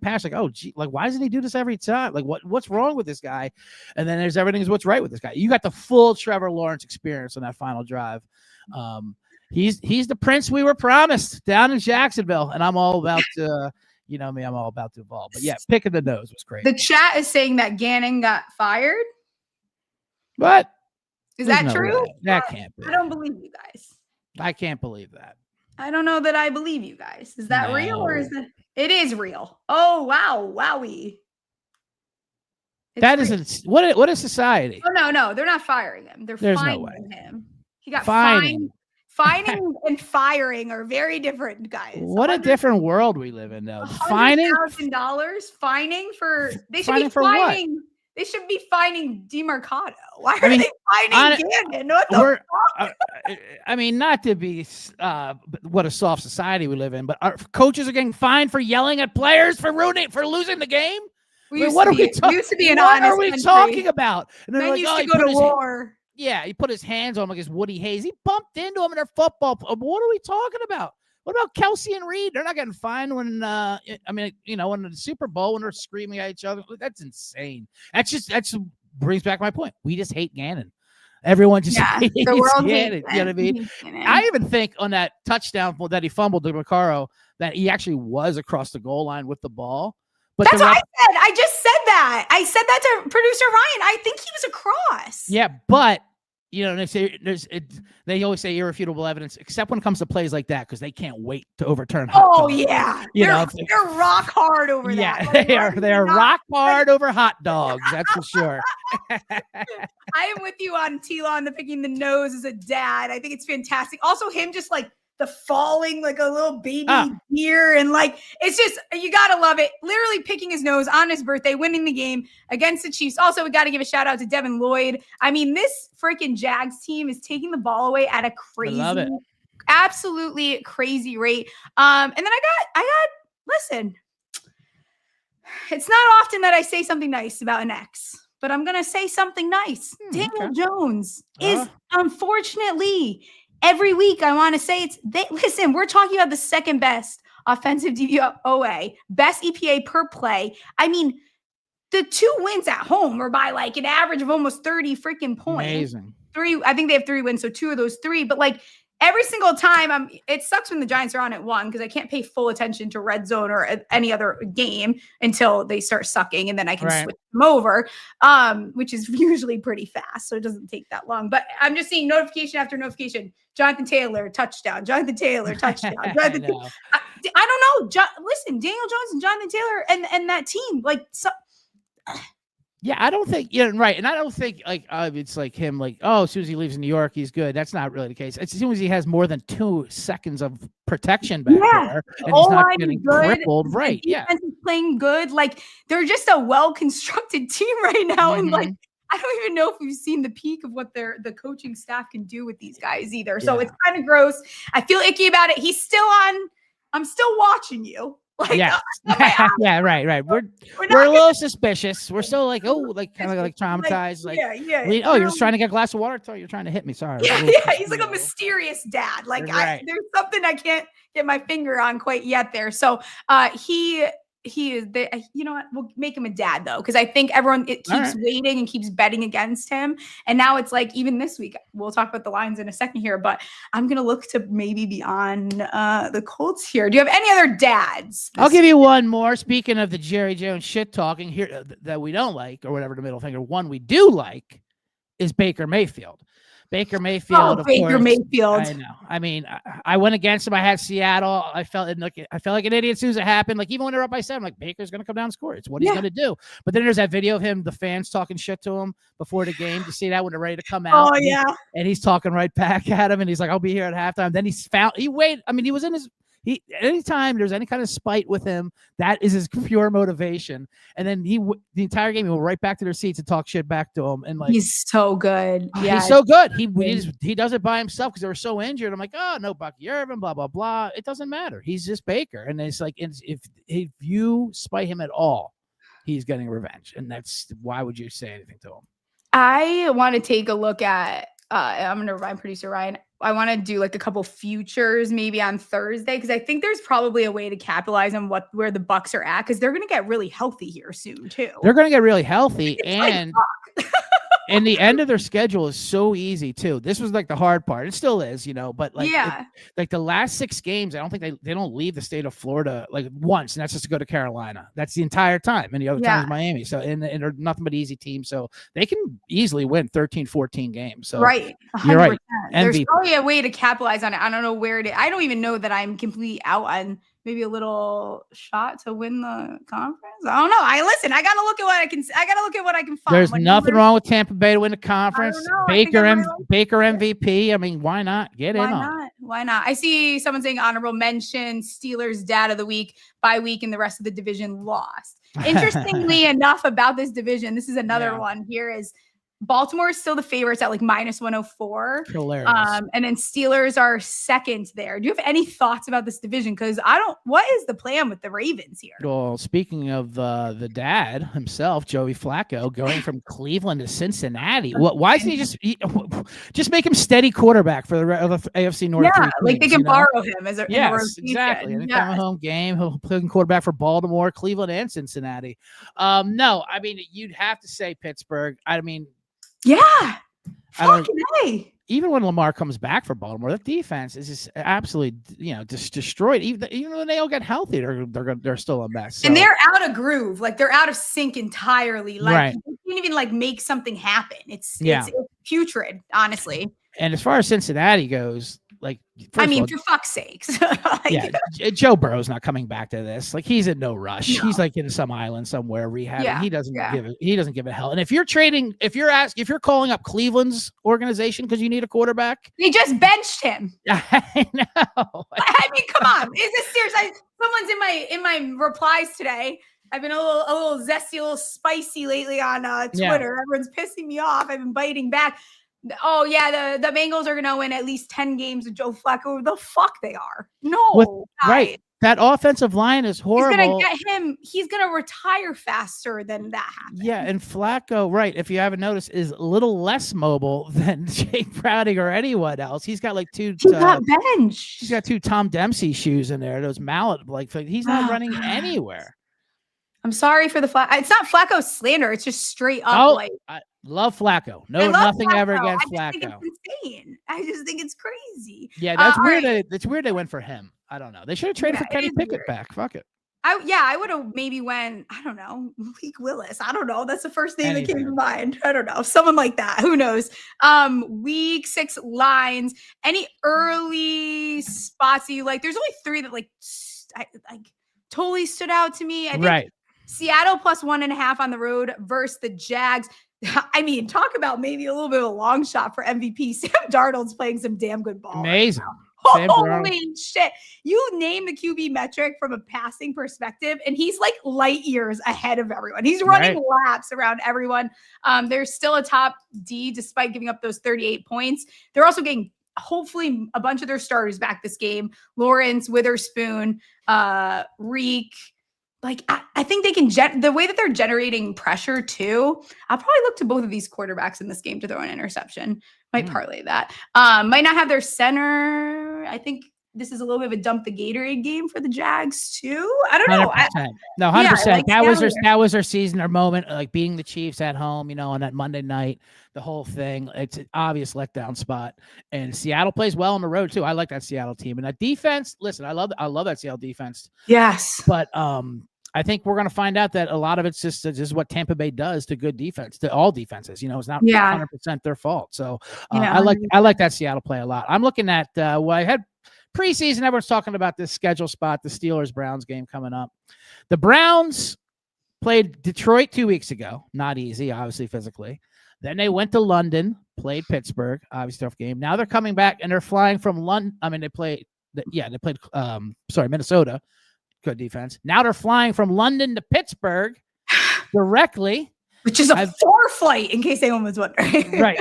pass. Like, oh, gee, like why doesn't he do this every time? Like what's wrong with this guy? And then there's everything is what's right with this guy. You got the full Trevor Lawrence experience on that final drive. He's the prince we were promised down in Jacksonville, and I'm all about to, I'm all about to evolve. But yeah, picking the nose was great. The chat is saying that Gannon got fired. What? Is that true? That can't be. I don't believe you guys. I can't believe that. I don't know that I believe you guys. Is that real or is it is real? Oh, wow. Wowie. That isn't what is society? Oh, no, they're not firing him. There's fining him. He got fining. Fining and firing are very different, guys. What a different world we live in, though. Fining $100,000. Fining for they should fining be fining. What? They should be fining DeMarcado. Why are they fining Gannon? What the fuck? Not to be what a soft society we live in, but our coaches are getting fined for yelling at players for losing the game. What are we talking about? And men used to go to war. Yeah, he put his hands on him like his Woody Hayes. He bumped into him in their football. What are we talking about? What about Kelsey and Reed? They're not getting fined when, in the Super Bowl when they're screaming at each other. That's insane. That's brings back my point. We just hate Gannon. Everyone just hates Gannon. You know what I mean? I even think on that touchdown that he fumbled to Vaccaro that he actually was across the goal line with the ball. But that's what I said. I just said that. I said that to producer Ryan. I think he was across. Yeah, but they say they always say irrefutable evidence, except when it comes to plays like that, because they can't wait to overturn. Yeah, they're rock hard over that. Yeah, they are rock hard over hot dogs. That's for sure. I am with you on T-Law on the picking the nose as a dad. I think it's fantastic. Also, him just like the falling like a little baby deer and like it's just you gotta love it. Literally picking his nose on his birthday, winning the game against the Chiefs. Also, we got to give a shout out to Devin Lloyd. I mean, this freaking Jags team is taking the ball away at a crazy, absolutely crazy rate. And then I got. Listen, it's not often that I say something nice about an ex, but I'm gonna say something nice. Daniel Jones is unfortunately. Every week, I want to say listen, we're talking about the second best offensive DVOA, best EPA per play. I mean, the 2 wins at home are by like an average of almost 30 freaking points. Amazing. I think they have 3 wins, so 2 of those 3. But like, every single time it sucks when the Giants are on at 1 because I can't pay full attention to red zone or any other game until they start sucking, and then I can switch them over, which is usually pretty fast, so it doesn't take that long. But I'm just seeing notification after notification. Jonathan Taylor touchdown. Jonathan Taylor touchdown. I don't know. Listen, Daniel Jones and Jonathan Taylor and that team Yeah, I don't think right, and I don't think it's like him as soon as he leaves New York he's good. That's not really the case. As soon as he has more than 2 seconds of protection back there, and he's not getting crippled, right? Yeah, defense is playing good. Like they're just a well constructed team right now, and I don't even know if we've seen the peak of what the coaching staff can do with these guys either. So it's kind of gross. I feel icky about it. He's still on. I'm still watching you. Yeah, right. We're a little suspicious. We're still kind of traumatized. You're just trying to get a glass of water. So you're trying to hit me. Sorry. Yeah. He's like a mysterious dad. There's something I can't get my finger on quite yet there. So he is you know what, we'll make him a dad though, because I think everyone keeps waiting and keeps betting against him, and now it's like even this week we'll talk about the lines in a second here, but I'm gonna look to maybe be on the Colts here. Do you have any other dads? I'll give you one more. Speaking of the Jerry Jones shit talking here that we don't like or whatever, the middle finger, one we do like is Baker Mayfield. Baker Mayfield. Mayfield. I know. I mean, I went against him. I had Seattle. I felt like an idiot as soon as it happened. Like even when they're up by 7, like Baker's going to come down and score. It's what he's going to do. But then there's that video of him, the fans talking shit to him before the game. To see that when they're ready to come out. Oh yeah. And he's talking right back at him, and he's like, "I'll be here at halftime." Then he waited. I mean, he was in his. Anytime there's any kind of spite with him, that is his pure motivation. And then the entire game, he went right back to their seats and talk shit back to him. And he's so good. Yeah, he's so good. He does it by himself because they were so injured. I'm like, oh no, Bucky Irvin, blah blah blah. It doesn't matter. He's just Baker, and it's like if you spite him at all, he's getting revenge, and that's why would you say anything to him? I want to take a look at. I'm going to remind producer Ryan. I want to do a couple futures maybe on Thursday because I think there's probably a way to capitalize on where the Bucks are at because they're going to get really healthy here soon too. They're going to get really healthy and and the end of their schedule is so easy too. This was the hard part. It still is, but the last 6 games, I don't think they don't leave the state of Florida once, and that's just to go to Carolina. That's the entire time, and the other time is Miami. So and they're nothing but easy teams, so they can easily win 13-14 games. So right, 100%. You're right. There's probably a way to capitalize on it. I don't know where it is. I don't even know that I'm completely out on maybe a little shot to win the conference. I don't know. I gotta look at what I can find. There's nothing wrong with Tampa Bay to win the conference. Baker MVP. I mean, why not get in on it? Why not? I see someone saying honorable mention, Steelers dad of the week, bye week, and the rest of the division lost. Interestingly enough about this division, this is another one here is Baltimore is still the favorites at minus 104. Hilarious. And then Steelers are second there. Do you have any thoughts about this division? Because what is the plan with the Ravens here? Well, speaking of the dad himself, Joey Flacco, going from Cleveland to Cincinnati. Why isn't he just make him steady quarterback for the AFC North? Yeah, they can borrow him as a exactly. Anytime a home game, he'll play quarterback for Baltimore, Cleveland, and Cincinnati. No, I mean you'd have to say Pittsburgh. I mean. Yeah. Fucking A. Even when Lamar comes back for Baltimore, that defense is just absolutely, just destroyed. Even when they all get healthy, they're still a mess. So. And they're out of groove. They're out of sync entirely. Right. You can't even make something happen. It's putrid, honestly. And as far as Cincinnati goes, for fuck's sakes. Joe Burrow's not coming back to this. He's in no rush. No. He's in some island somewhere rehabbing. Yeah. He doesn't give a hell. And if you're calling up Cleveland's organization because you need a quarterback, they just benched him. I know. I mean, come on. Is this serious? Someone's in my replies today. I've been a little zesty, a little spicy lately on Twitter. Yeah. Everyone's pissing me off. I've been biting back. Oh, yeah, the Bengals are going to win at least 10 games with Joe Flacco. The fuck they are. No. Right. That offensive line is horrible. He's going to retire faster than that happens. Yeah, and Flacco, right, if you haven't noticed, is a little less mobile than Jake Browning or anyone else. He's got he got benched. He's got 2 Tom Dempsey shoes in there, those mallet. He's not running anywhere. I'm sorry for the Flacco. It's not Flacco slander. It's just straight up Love Flacco. No, nothing Flacco. ever against I just think Flacco. it's insane. I just think it's crazy. Yeah, that's weird. Right. It's weird they went for him. I don't know. They should have traded for Kenny Pickett back. Fuck it. I would have maybe went, I don't know, Malik Willis. I don't know. That's the first name that came to mind. I don't know. Someone like that. Who knows? Week 6 lines. Any early spots that you like? There's only 3 that like totally stood out to me. I think Seattle plus 1.5 on the road versus the Jags. I mean, talk about maybe a little bit of a long shot for MVP. Sam Darnold's playing some damn good ball. Amazing. Right Holy shit. You name the QB metric from a passing perspective, and he's like light years ahead of everyone. He's running laps around everyone. There's still a top D despite giving up those 38 points. They're also getting hopefully a bunch of their starters back this game. Lawrence, Witherspoon, Reek. Like, I think they can the way that they're generating pressure too. I'll probably look to both of these quarterbacks in this game to throw an interception. Might parlay that. Might not have their center. I think this is a little bit of a dump the Gatorade game for the Jags too. I don't know. 100%. No, 100%. That was their season, their moment, like beating the Chiefs at home, on that Monday night, the whole thing. It's an obvious letdown spot. And Seattle plays well on the road too. I like that Seattle team. And that defense, listen, I love that Seattle defense. Yes. But I think we're going to find out that a lot of it's just what Tampa Bay does to good defense, to all defenses. It's not 100% their fault. So I like that Seattle play a lot. I'm looking at I had preseason. Everyone's talking about this schedule spot, the Steelers-Browns game coming up. The Browns played Detroit 2 weeks ago. Not easy, obviously, physically. Then they went to London, played Pittsburgh, obviously tough game. Now they're coming back and they're flying from London. I mean, they played Minnesota. Good defense. Now they're flying from London to Pittsburgh directly. Which is a 4 flight, in case anyone was wondering. Right.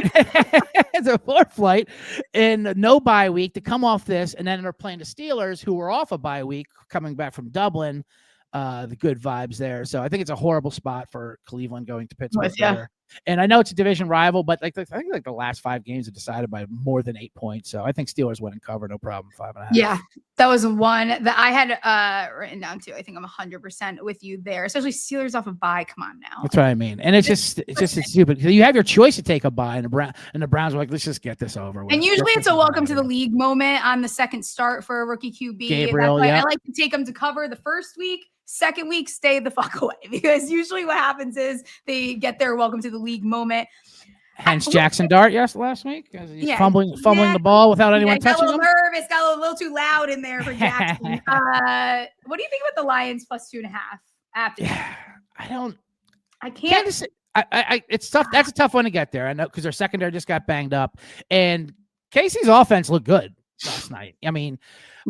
It's a 4 flight and no bye week to come off this. And then they're playing the Steelers, who were off a bye week, coming back from Dublin. The good vibes there. So I think it's a horrible spot for Cleveland going to Pittsburgh. And I know it's a division rival, but I think the last 5 games are decided by more than 8 points. So I think Steelers win and cover, no problem. 5.5. Yeah, that was one that I had written down too. I think I'm 100% with you there, especially Steelers off a bye. Come on now. That's what I mean. And it's stupid. You have your choice to take a bye, and the Browns are like, let's just get this over with. And usually it's a welcome to the league moment on the second start for a rookie QB. Gabriel, I like to take them to cover the first week. Second week, stay the fuck away, because usually what happens is they get their welcome to the league moment. Hence Jackson Dart last week. He's fumbling the ball without anyone touching him. Got a little nervous, got a little too loud in there for Jackson. What do you think about the Lions plus 2.5 after that? I can't. It's tough. That's a tough one to get there. I know, because their secondary just got banged up, and Casey's offense looked good last night. I mean,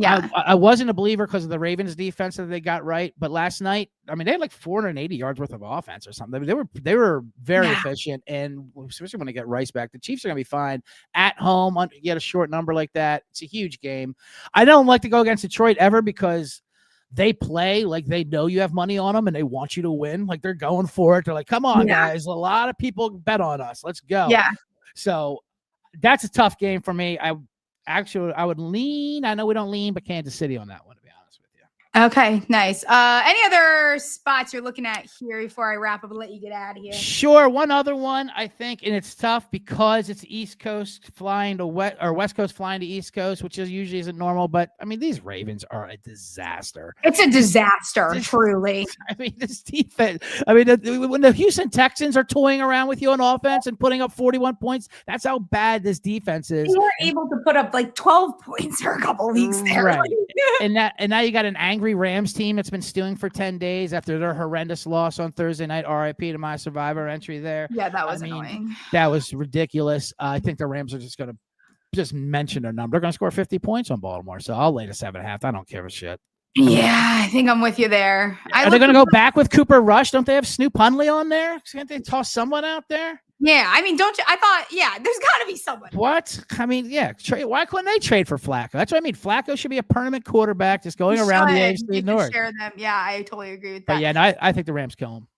I wasn't a believer because of the Ravens defense that they got right, but last night, I mean, they had like 480 yards worth of offense or something. They were very efficient, and especially when they get Rice back, the Chiefs are going to be fine at home. You get a short number like that. It's a huge game. I don't like to go against Detroit ever, because they play like they know you have money on them and they want you to win. Like, they're going for it. They're like, come on, guys. A lot of people bet on us. Let's go. Yeah. So that's a tough game for me. I would lean. I know we don't lean, but Kansas City on that one, to be honest with you. Okay, nice. Any other spots you're looking at here before I wrap up and let you get out of here? Sure. One other one, I think, and it's tough because it's East Coast flying to West Coast flying to East Coast, which usually isn't normal. But I mean, these Ravens are a disaster. It's a disaster, truly. I mean, this defense. I mean, when the Houston Texans are toying around with you on offense and putting up 41 points, that's how bad this defense is. They were able to put up like 12 points for a couple weeks there. Right. and now you got an angry Rams team that's been stewing for 10 days after their horrendous loss on Thursday night. RIP to my Survivor entry there. Yeah, that was annoying. That was ridiculous. I think the Rams are just going to mention their number. They're going to score 50 points on Baltimore, so I'll lay to 7.5. I don't give a shit. Yeah, I think I'm with you there. Are they going to go back with Cooper Rush? Don't they have Snoop Hundley on there? Can't they toss someone out there? Yeah, I mean, don't you? I thought, there's got to be someone. What? I mean, why couldn't they trade for Flacco? That's what I mean. Flacco should be a permanent quarterback just going around the AFC North. Share them. Yeah, I totally agree with that. But yeah, I think the Rams kill him.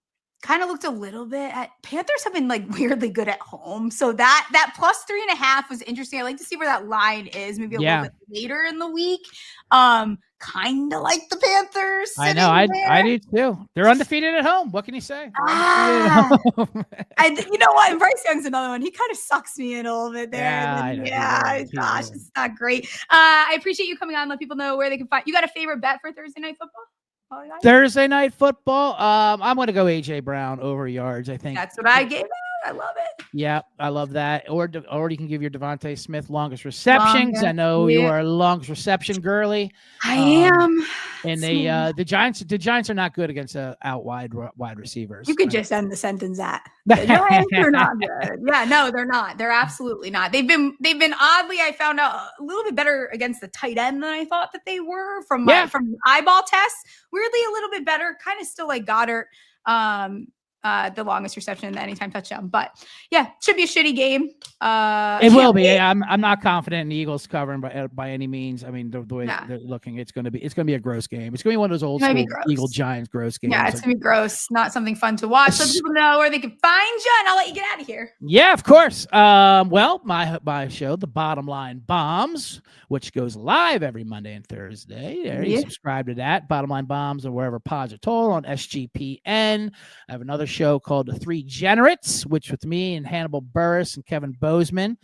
Kind of looked a little bit at Panthers have been like weirdly good at home. So that plus 3.5 was interesting. I like to see where that line is, maybe a little bit later in the week. kind of like the Panthers. I know. I do too. They're undefeated at home. What can you say? You know what? And Bryce Young's another one. He kind of sucks me in a little bit there. Gosh, it's not great. I appreciate you coming on. Let people know where they can find you. Got a favorite bet for Thursday night football? Thursday night football. I'm going to go AJ Brown over yards. I think that's what I gave out. I love it. Yeah, I love that. Or you can give your Devontae Smith longest receptions. I know you are a longest reception girly. I am. And the Giants are not good against out wide receivers. You could just end the sentence at the Giants are not good. Yeah, no, they're not. They're absolutely not. They've been oddly, I found out a little bit better against the tight end than I thought that they were from eyeball tests. Weirdly, a little bit better. Kind of still like Goedert. The longest reception in the anytime touchdown, but yeah, should be a shitty game. It will be. I'm not confident in the Eagles covering by any means. I mean, the way they're looking, it's going to be a gross game. It's going to be one of those old school Eagle Giants gross games. Yeah, it's going to be gross. Not something fun to watch. Let people know where they can find you, and I'll let you get out of here. Yeah, of course. Well, my show, The Bottom Line Bombs, which goes live every Monday and Thursday. There, you subscribe to that. Bottom Line Bombs, or wherever pods are told on SGPN. I have another show called The Three Generates, which with me and Hannibal Burris and Kevin Bozeman.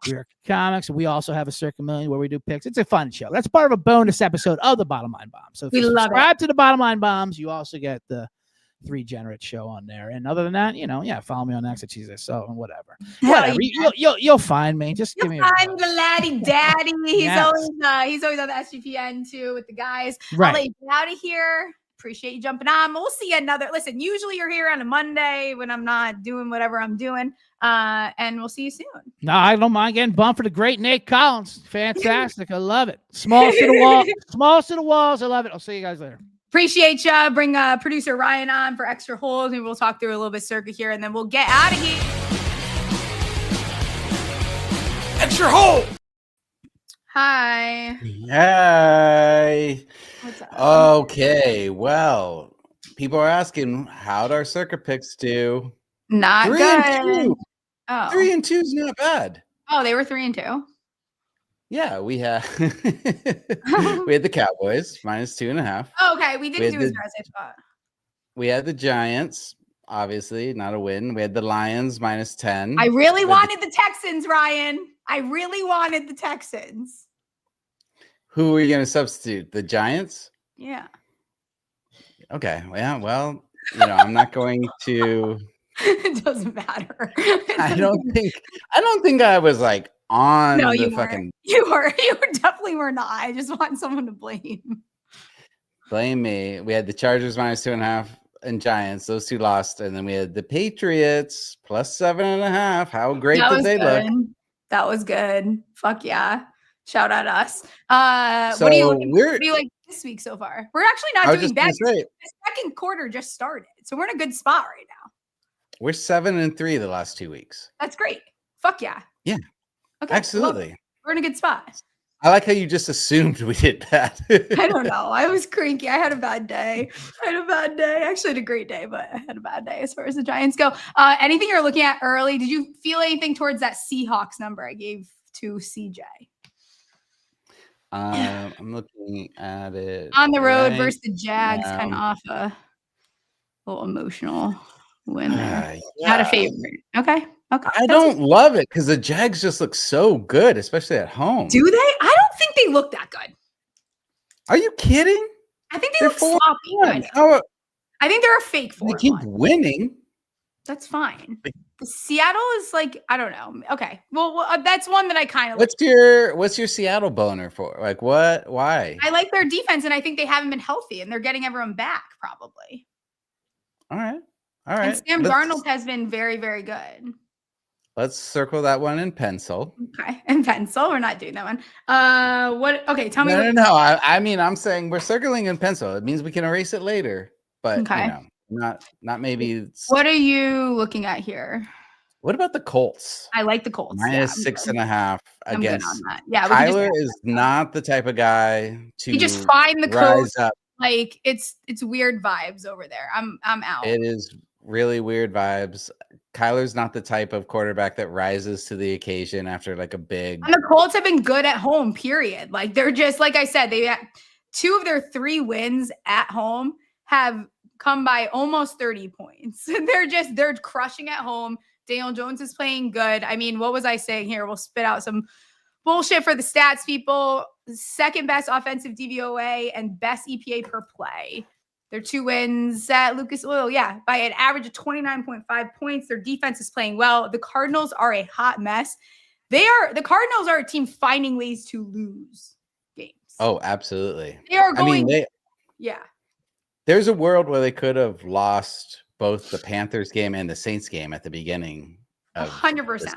We are comics, and we also have a Circa Million where we do picks. It's a fun show. That's part of a bonus episode of The Bottom Line Bombs. So if you subscribe to The Bottom Line Bombs, you also get the Three Generate show on there. And other than that, follow me on X at Jesus. So whatever. You'll find me. Just give me find the laddie daddy. He's always on the SGPN too with the guys. Right. I'll let you get out of here. Appreciate you jumping on. We'll see you listen, usually you're here on a Monday when I'm not doing whatever I'm doing. And we'll see you soon. No, I don't mind getting bumped for the great Nate Collins. Fantastic. I love it. Small to the wall. Small to the walls. I love it. I'll see you guys later. Appreciate you. Bring producer Ryan on for extra holds. Maybe we'll talk through a little bit Circa here, and then we'll get out of here. Extra hold. Hi. Hey. What's up? Okay. Well, people are asking, how'd our Circa picks do? Not 3 good. and 2. Oh. 3 and 2 is not bad. Oh, they were 3 and 2. Yeah, we had we had the Cowboys -2.5. Oh, okay, we didn't do as bad as I thought. We had the Giants, obviously not a win. We had the Lions -10. I really wanted the Texans, Ryan. I really wanted the Texans. Who were you going to substitute? The Giants? Yeah. Okay. Yeah. Well, I'm not going to. It doesn't matter. I don't think I was like on no, the you fucking. You definitely were not. I just want someone to blame. Blame me. We had the Chargers -2.5 and Giants. Those two lost, and then we had the Patriots +7.5. How great did they look? That was good. Fuck yeah. Shout out us. So what do you like this week so far? We're actually not doing bad. The second quarter just started. So we're in a good spot right now. We're 7-3 the last 2 weeks. That's great. Fuck yeah. Yeah. Okay. Absolutely. We're in a good spot. I like how you just assumed we did bad. I don't know. I was cranky. I had a bad day. I actually had a great day, but I had a bad day as far as the Giants go. Anything you're looking at early? Did you feel anything towards that Seahawks number I gave to CJ? I'm looking at it. On the road versus the Jags, kind of off a little emotional win there. Not a favorite. Okay. I don't love it because the Jags just look so good, especially at home. Do they? I don't think they look that good. Are you kidding? I think they look sloppy. I think they're a fake 4. They keep winning. That's fine. Seattle is like, I don't know. Okay. Well, that's one that I kind of What's your Seattle boner for? Like what? Why? I like their defense, and I think they haven't been healthy, and they're getting everyone back probably. All right. And Sam Darnold has been very, very good. Let's circle that one in pencil. Okay. In pencil. We're not doing that one. Okay. Tell me. No. I mean, I'm saying we're circling in pencil. It means we can erase it later, but not maybe. What are you looking at here? What about the Colts? I like the Colts. -6.5 against. I'm good on that. Yeah. Kyler is not the type of guy to. You just find the coach. Up. Like it's weird vibes over there. I'm out. It is really weird vibes. Kyler's not the type of quarterback that rises to the occasion after like a big. And the Colts have been good at home, period. Like they're just, like I said, 2 of their 3 wins at home have come by almost 30 points. They're crushing at home. Daniel Jones is playing good. I mean, what was I saying here? We'll spit out some bullshit for the stats people. Second best offensive DVOA and best EPA per play. Their 2 wins at Lucas Oil, by an average of 29.5 points. Their defense is playing well. The Cardinals are a hot mess. The Cardinals are a team finding ways to lose games. Oh, absolutely. They are going. There's a world where they could have lost both the Panthers game and the Saints game at the beginning of 100%.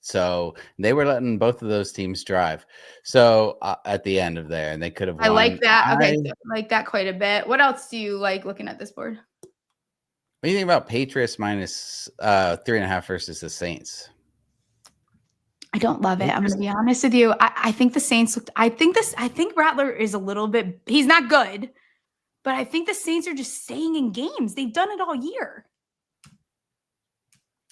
So they were letting both of those teams drive. So at the end of there, and they could have won. I like that. Okay, so I like that quite a bit. What else do you like looking at this board? What do you think about Patriots minus 3.5 versus the Saints? I don't love it. I'm going to be honest with you. I think the Saints looked. I think Rattler is a little bit. He's not good, but I think the Saints are just staying in games. They've done it all year.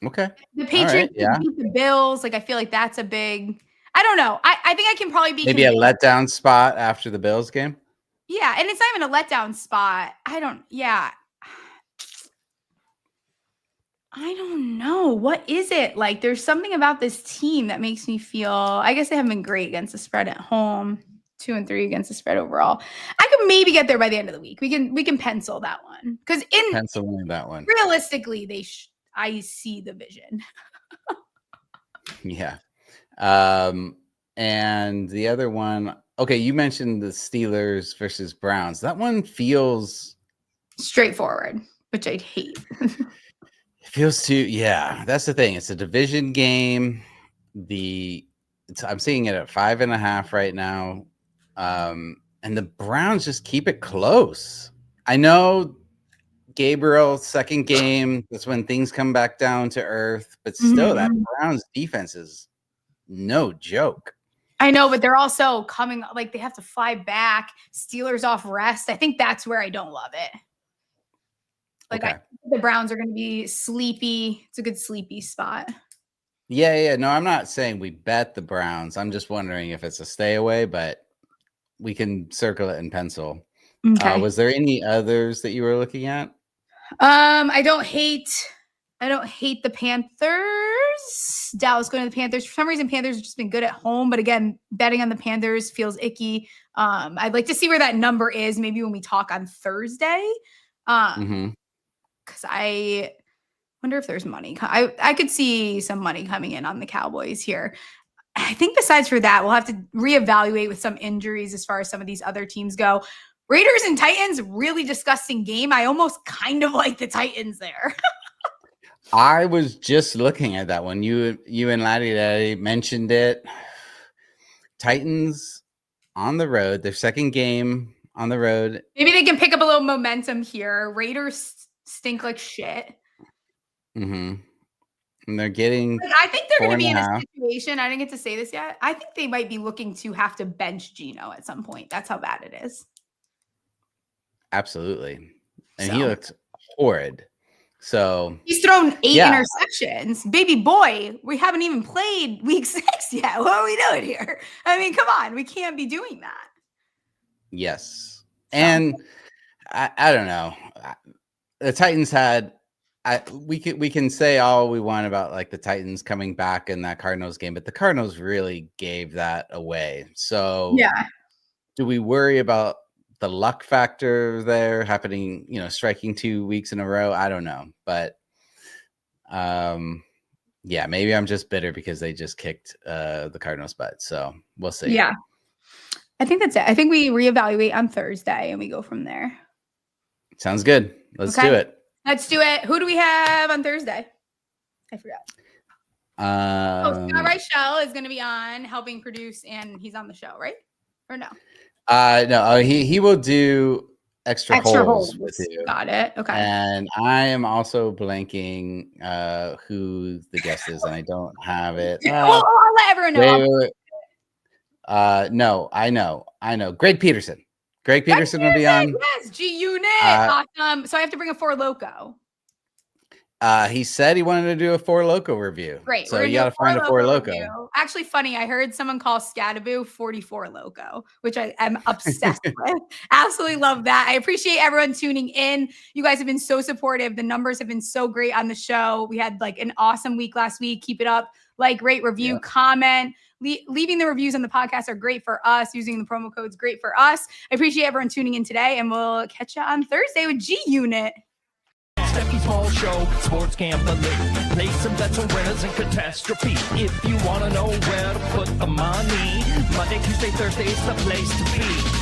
Okay. The Patriots beat the Bills. Like, I feel like that's a big. I don't know. I think I can probably be maybe a letdown spot after the Bills game. Yeah, and it's not even a letdown spot. I don't know. What is it? Like, there's something about this team that makes me feel, I guess they haven't been great against the spread at home. 2-3 against the spread overall. I could maybe get there by the end of the week. We can pencil that one. Because penciling that one. Realistically, I see the vision. Yeah. And the other one, okay, you mentioned the Steelers versus Browns. That one feels straightforward, which I'd hate. It feels that's the thing. It's a division game. I'm seeing it at 5.5 right now. And the Browns just keep it close. I know Gabriel, second game, that's when things come back down to earth, but still that Browns defense is no joke. I know, but they're also coming, like, they have to fly back. Steelers off rest. I think that's where I don't love it. Like, okay. I think the Browns are going to be sleepy. It's a good sleepy spot. Yeah. No, I'm not saying we bet the Browns. I'm just wondering if it's a stay away, but we can circle it in pencil. Okay. Was there any others that you were looking at? I don't hate the Panthers. Dallas going to the Panthers. For some reason, Panthers have just been good at home. But again, betting on the Panthers feels icky. I'd like to see where that number is maybe when we talk on Thursday. Because I wonder if there's money. I could see some money coming in on the Cowboys here. I think besides for that, we'll have to reevaluate with some injuries as far as some of these other teams go. Raiders and Titans, really disgusting game. I almost kind of like the Titans there. I was just looking at that one. You and Laddie Daddy mentioned it. Titans on the road, their second game on the road. Maybe they can pick up a little momentum here. Raiders stink like shit. And they're getting. I think they're going to be in a situation. I didn't get to say this yet. I think they might be looking to have to bench Geno at some point. That's how bad it is. Absolutely. And he looked horrid. So he's thrown 8 interceptions. Baby boy, we haven't even played week 6 yet. What are we doing here? I mean, come on. We can't be doing that. Yes. And I don't know. The Titans had we can say all we want about like the Titans coming back in that Cardinals game, but the Cardinals really gave that away. So do we worry about the luck factor there happening, striking 2 weeks in a row? I don't know. But maybe I'm just bitter because they just kicked the Cardinals' butt. So we'll see. Yeah. I think that's it. I think we reevaluate on Thursday and we go from there. Sounds good. Let's do it. Let's do it. Who do we have on Thursday? I forgot. Scott Reichel is going to be on helping produce, and he's on the show, right? Or no? No, he will do extra holes with you. Got it. Okay. And I am also blanking who the guest is, and I don't have it. Well, I'll let everyone know. Wait. No, I know. Greg Peterson. Greg Peterson will be on. Yes, G Unit. Awesome. So I have to bring a Four Loko. He said he wanted to do a Four Loco review. Great. So you got to find a Four Loco. Review. Actually, funny. I heard someone call Scadaboo 44 Loco, which I am obsessed with. Absolutely love that. I appreciate everyone tuning in. You guys have been so supportive. The numbers have been so great on the show. We had like an awesome week last week. Keep it up. Like, rate, review, comment. Leaving the reviews on the podcast are great for us. Using the promo codes, great for us. I appreciate everyone tuning in today, and we'll catch you on Thursday with G Unit. Stephie Smalls Show, sports gambling. Play some bets on winners and catastrophe. If you want to know where to put the money, Monday, Tuesday, Thursday is the place to be.